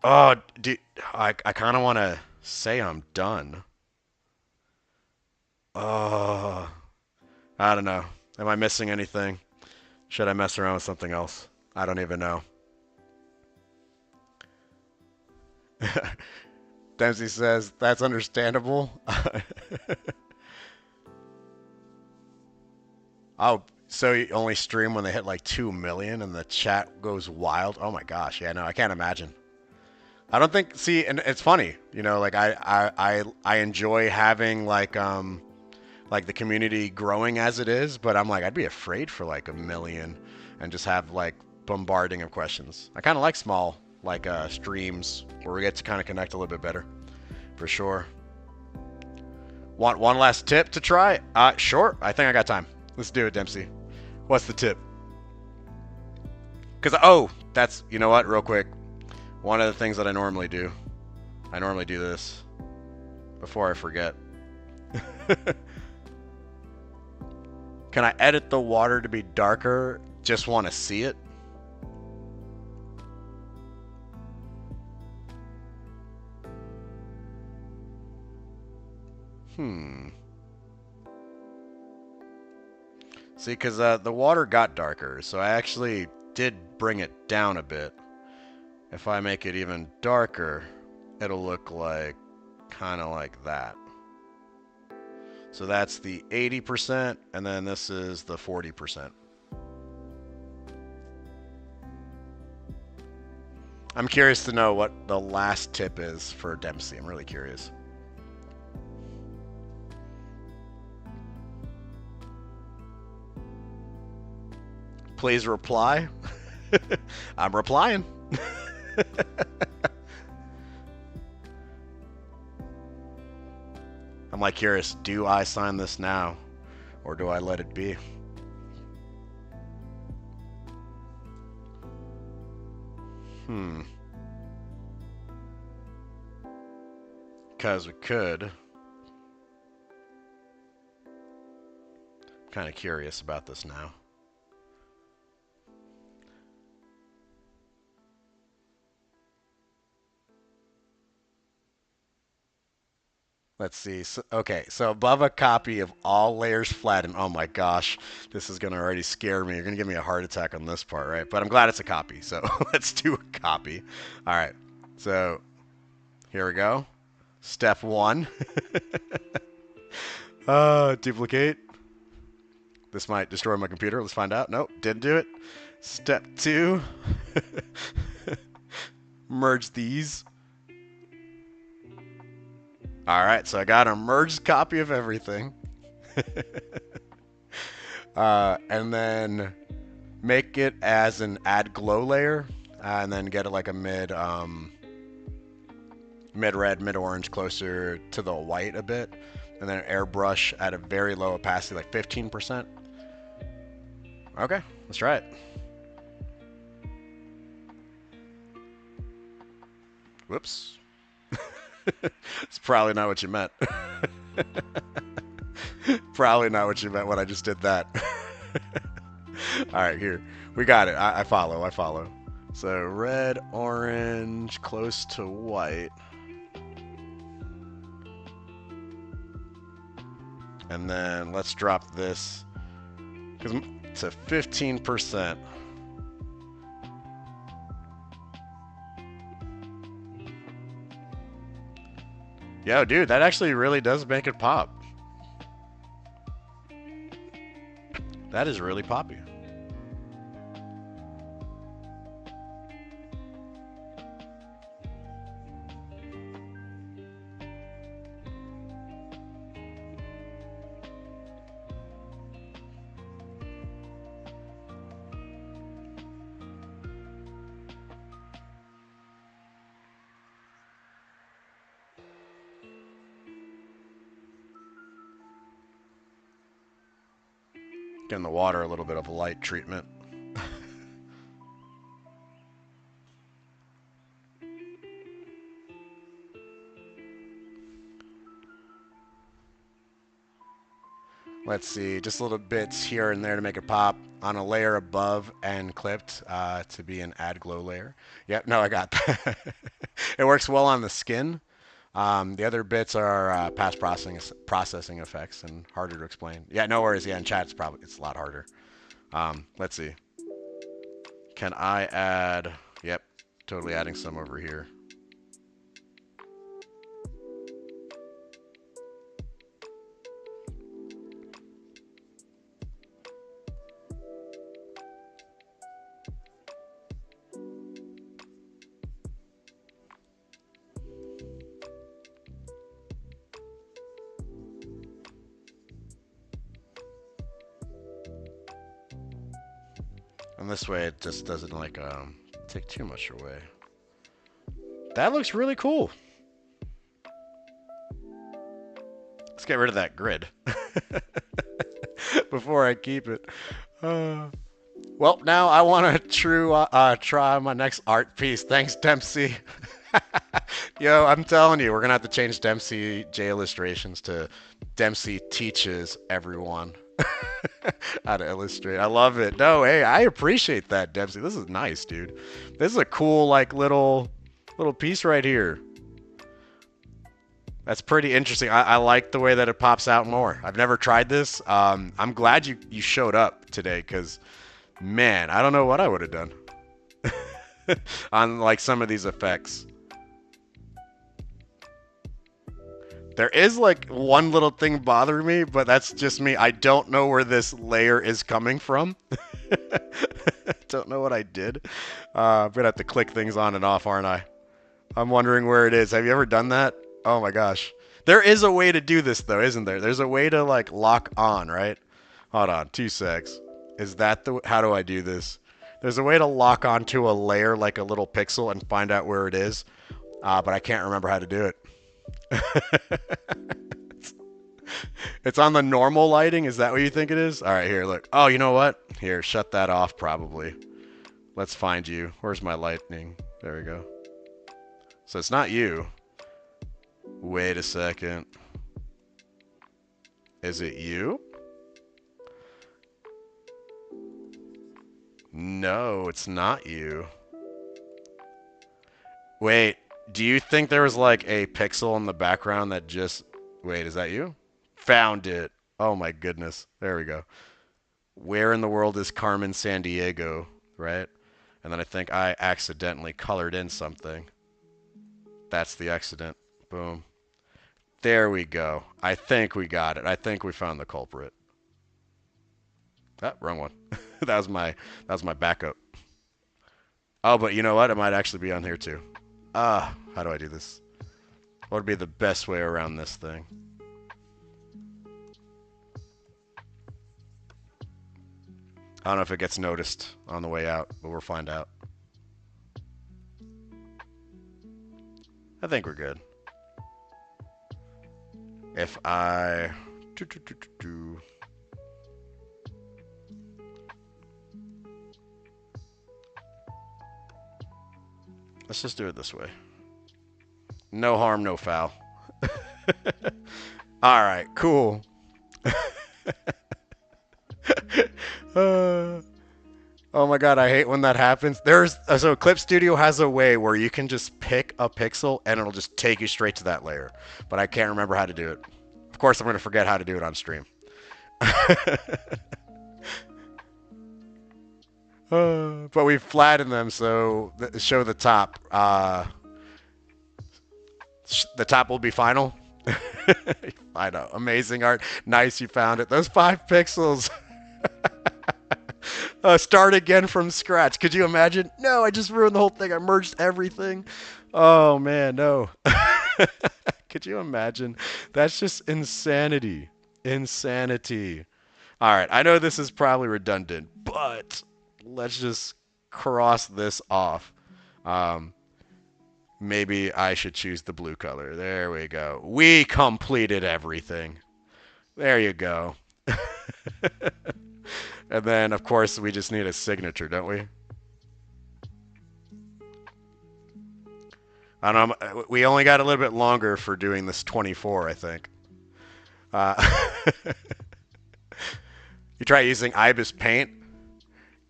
A: Oh, dude, I kind of want to say I'm done. Oh, I don't know. Am I missing anything? Should I mess around with something else? I don't even know. Dempsey says, that's understandable. Oh, So you only stream when they hit like 2 million and the chat goes wild. Oh my gosh, yeah, no, I can't imagine. I don't think. See, and it's funny, like I enjoy having like the community growing as it is, but I'm like I'd be afraid for like a million and just have like bombarding of questions. I kind of like small like streams where we get to kind of connect a little bit better, for sure. Want one last tip to try? Sure. I think I got time. Let's do it, Dempsey. What's the tip? Because, oh, that's, you know what, real quick. One of the things that I normally do this before I forget. Can I edit the water to be darker? Just want to see it? See, because the water got darker, so I actually did bring it down a bit. If I make it even darker, it'll look like kind of like that. So that's the 80%, and then this is the 40%. I'm curious to know what the last tip is for Dempsey. I'm really curious. Please reply. I'm replying. I'm like curious, do I sign this now or do I let it be? Because we could. I'm kind of curious about this now. Let's see. So, okay, so above a copy of all layers flattened. Oh my gosh, this is gonna already scare me. You're gonna give me a heart attack on this part, right? But I'm glad it's a copy. So let's do a copy. All right. So here we go. Step 1. Duplicate. This might destroy my computer. Let's find out. Nope, didn't do it. Step 2. Merge these. All right, so I got a merged copy of everything. And then make it as an add glow layer, and then get it like a mid red, mid orange, closer to the white a bit, and then airbrush at a very low opacity, like 15%. Okay, let's try it. Whoops. It's probably not what you meant. Probably not what you meant when I just did that. All right, here. We got it. I follow. I follow. So red, orange, close to white. And then let's drop this to 15%. Yo, dude, that actually really does make it pop. That is really poppy. Getting the water a little bit of a light treatment. Let's see, just little bits here and there to make it pop on a layer above and clipped to be an add glow layer. Yep, no, I got that. It works well on the skin. The other bits are past processing effects and harder to explain. Yeah, no worries. Yeah, in chat it's a lot harder. Let's see. Can I add? Yep, totally adding some over here. And this way it just doesn't like take too much away. That looks really cool. Let's get rid of that grid before I keep it. Uh, well, now I want to try my next art piece. Thanks, Dempsey. Yo, I'm telling you, we're gonna have to change Dempsey J illustrations to Dempsey teaches everyone how to illustrate. I love it. No, hey, I appreciate that, Dempsey. This is nice, dude. This is a cool like little piece right here. That's pretty interesting. I like the way that it pops out more. I've never tried this. I'm glad you showed up today because, man, I don't know what I would have done on like some of these effects. There is like one little thing bothering me, but that's just me. I don't know where this layer is coming from. Don't know what I did. I'm gonna have to click things on and off, aren't I? I'm wondering where it is. Have you ever done that? Oh my gosh. There is a way to do this though, isn't there? There's a way to like lock on, right? Hold on, 2 secs. Is that the how do I do this? There's a way to lock onto a layer like a little pixel and find out where it is, but I can't remember how to do it. It's on the normal lighting. Is that what you think it is? All right, here, look. Oh, you know what? Here, shut that off probably. Let's find you. Where's my lightning? There we go. So it's not you. Wait a second. Is it you? No, it's not you. Wait, do you think there was like a pixel in the background that just... Wait, is that you? Found it. Oh my goodness. There we go. Where in the world is Carmen Sandiego, right? And then I think I accidentally colored in something. That's the accident. Boom. There we go. I think we got it. I think we found the culprit. Ah, wrong one. that was my backup. Oh, but you know what? It might actually be on here too. How do I do this? What would be the best way around this thing? I don't know if it gets noticed on the way out, but we'll find out. I think we're good. If I... Let's just do it this way. No harm, no foul. All right, cool. Oh my god, I hate when that happens. So Clip Studio has a way where you can just pick a pixel and it'll just take you straight to that layer. But I can't remember how to do it. Of course, I'm going to forget how to do it on stream. But we flattened them so show the top. The top will be final. I know. Amazing art. Nice, you found it. Those 5 pixels. Start again from scratch. Could you imagine? No, I just ruined the whole thing. I merged everything. Oh, man, no. Could you imagine? That's just insanity. Insanity. All right, I know this is probably redundant, but let's just cross this off. Maybe I should choose the blue color. There we go. We completed everything. There you go. And then, of course, we just need a signature, don't we? I don't know. We only got a little bit longer for doing this 24, I think. You try using Ibis Paint?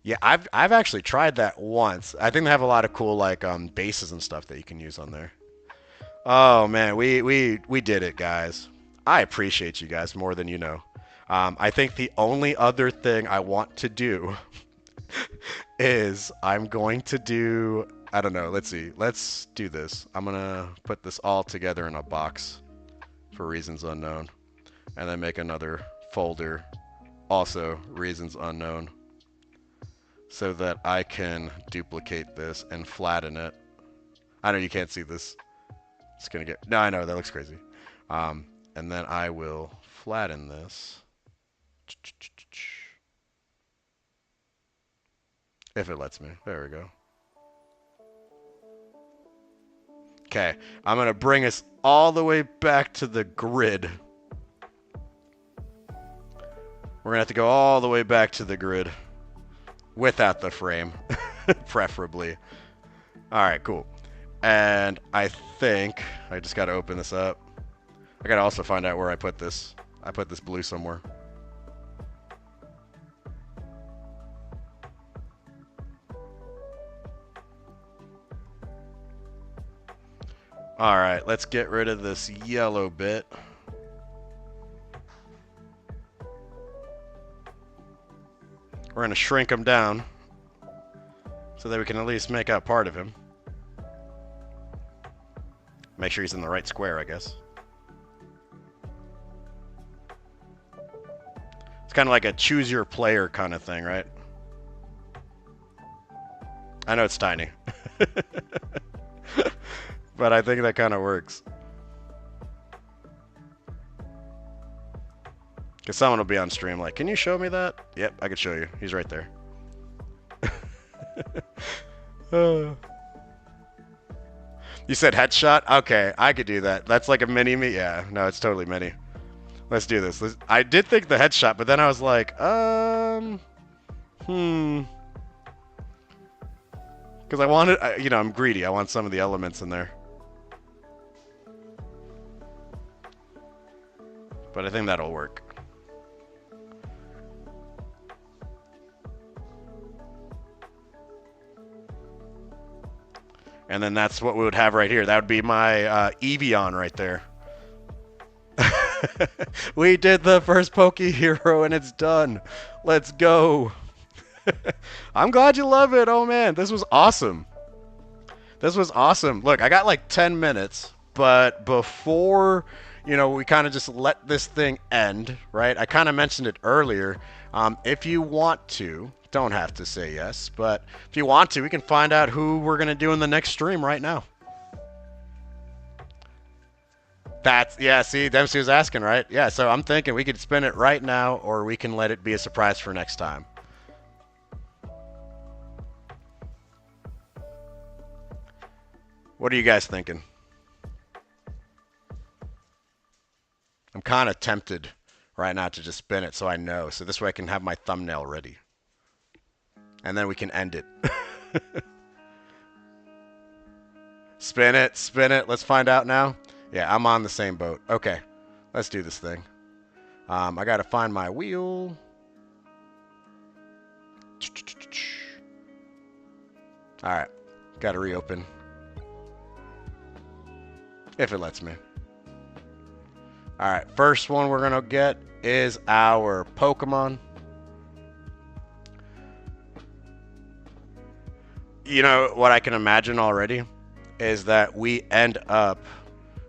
A: Yeah, I've actually tried that once. I think they have a lot of cool like bases and stuff that you can use on there. Oh man, we did it, guys. I appreciate you guys more than you know. I think the only other thing I want to do is I'm going to do, I don't know, let's see. Let's do this. I'm going to put this all together in a box for reasons unknown. And then make another folder, also reasons unknown, so that I can duplicate this and flatten it. I know you can't see this. It's going to get, no, I know, that looks crazy. And then I will flatten this. If it lets me. There we go. Okay, I'm going to bring us all the way back to the grid. We're going to have to go all the way back to the grid. Without the frame, preferably. Alright, cool. And I think I just got to open this up. I got to also find out where I put this. I put this blue somewhere. Alright, let's get rid of this yellow bit. We're going to shrink him down so that we can at least make out part of him. Make sure he's in the right square, I guess. It's kind of like a choose your player kind of thing, right? I know it's tiny. But I think that kind of works. Because someone will be on stream like, can you show me that? Yep, I can show you. He's right there. You said headshot? Okay, I could do that. That's like a mini-me? Yeah, no, it's totally mini. Let's do this. I did think the headshot, but then I was like, Because I wanted, you know, I'm greedy. I want some of the elements in there. But I think that'll work. And then that's what we would have right here. That would be my Eevee on right there. We did the first PokeHero and it's done. Let's go. I'm glad you love it. Oh man, this was awesome. This was awesome. Look, I got like 10 minutes, but before, you know, we kind of just let this thing end, right? I kind of mentioned it earlier. If you want to, don't have to say yes, but if you want to, we can find out who we're going to do in the next stream right now. That's, yeah, see, Dempsey was asking, right? Yeah, so I'm thinking we could spin it right now, or we can let it be a surprise for next time. What are you guys thinking? I'm kind of tempted right now to just spin it so I know. So this way I can have my thumbnail ready. And then we can end it. Spin it, spin it. Let's find out now. Yeah, I'm on the same boat. Okay, let's do this thing. I got to find my wheel. All right, got to reopen. If it lets me. All right, first one we're going to get is our Pokemon. You know what I can imagine already is that we end up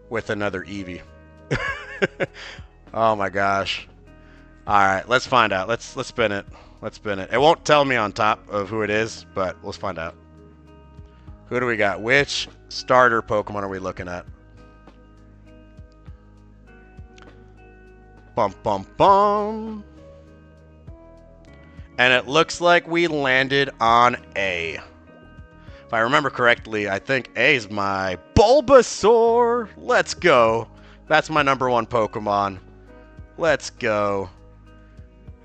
A: with another Eevee. Oh my gosh. All right, let's find out. Let's spin it. Let's spin it. It won't tell me on top of who it is, but let's find out. Who do we got? Which starter Pokemon are we looking at? Bum, bum, bum. And it looks like we landed on A. If I remember correctly, I think A is my Bulbasaur. Let's go. That's my #1 Pokemon. Let's go.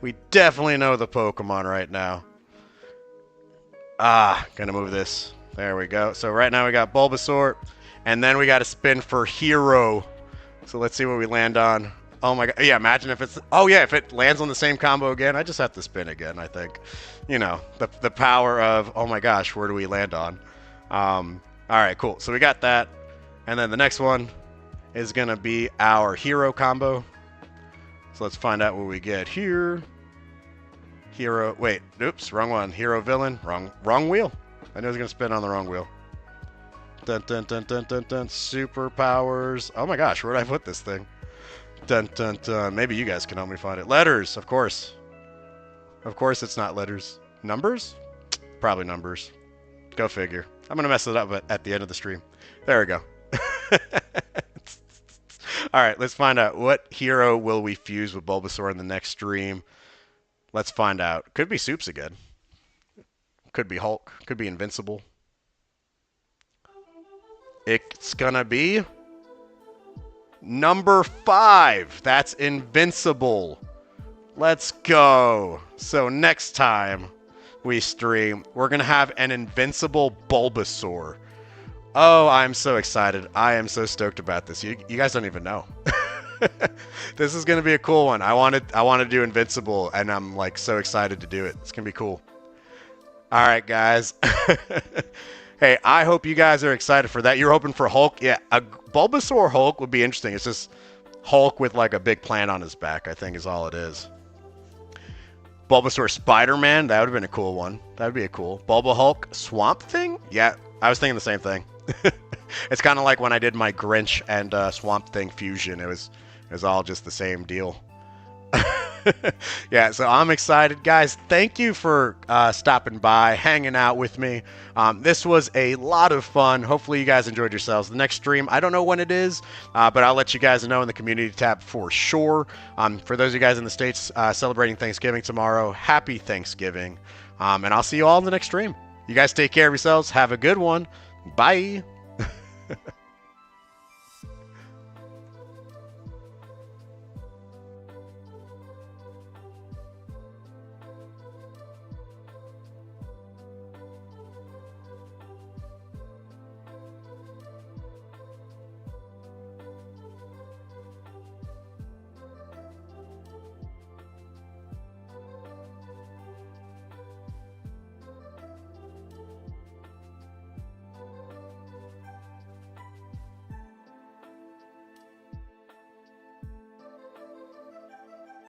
A: We definitely know the Pokemon right now. Gonna move this. There we go. So right now we got Bulbasaur. And then we got to spin for Hero. So let's see what we land on. Oh my god. Yeah, imagine if it's... Oh yeah, if it lands on the same combo again, I just have to spin again, I think. You know, the power of, oh my gosh, where do we land on? Alright, cool. So we got that. And then the next one is going to be our Hero combo. So let's find out what we get here. Hero... Wait, oops, wrong one. Hero villain. Wrong wheel. I knew I was going to spin on the wrong wheel. Dun dun dun dun dun dun. Superpowers. Oh my gosh, where did I put this thing? Dun dun dun. Maybe you guys can help me find it. Letters, of course. Of course it's not letters. Numbers? Probably numbers. Go figure. I'm going to mess it up at the end of the stream. There we go. Alright, let's find out what hero will we fuse with Bulbasaur in the next stream. Let's find out. Could be Soups again. Could be Hulk. Could be Invincible. It's gonna be number 5. That's Invincible. Let's go. So next time we stream, we're gonna have an Invincible Bulbasaur. Oh, I'm so excited. I am so stoked about this. You guys don't even know. This is gonna be a cool one. I want to do Invincible, and I'm like so excited to do it. It's gonna be cool. All right, guys. Hey, I hope you guys are excited for that. You're hoping for Hulk? Yeah, a Bulbasaur Hulk would be interesting. It's just Hulk with like a big plant on his back, I think is all it is. Bulbasaur Spider-Man, that would have been a cool one. That would be a cool. Bulba Hulk Swamp Thing? Yeah, I was thinking the same thing. It's kind of like when I did my Grinch and Swamp Thing fusion. It was all just the same deal. Yeah, so I'm excited. Guys, thank you for stopping by, hanging out with me. This was a lot of fun. Hopefully you guys enjoyed yourselves. The next stream, I don't know when it is, but I'll let you guys know in the community tab for sure. For those of you guys in the States celebrating Thanksgiving tomorrow, happy Thanksgiving. And I'll see you all in the next stream. You guys take care of yourselves. Have a good one. Bye.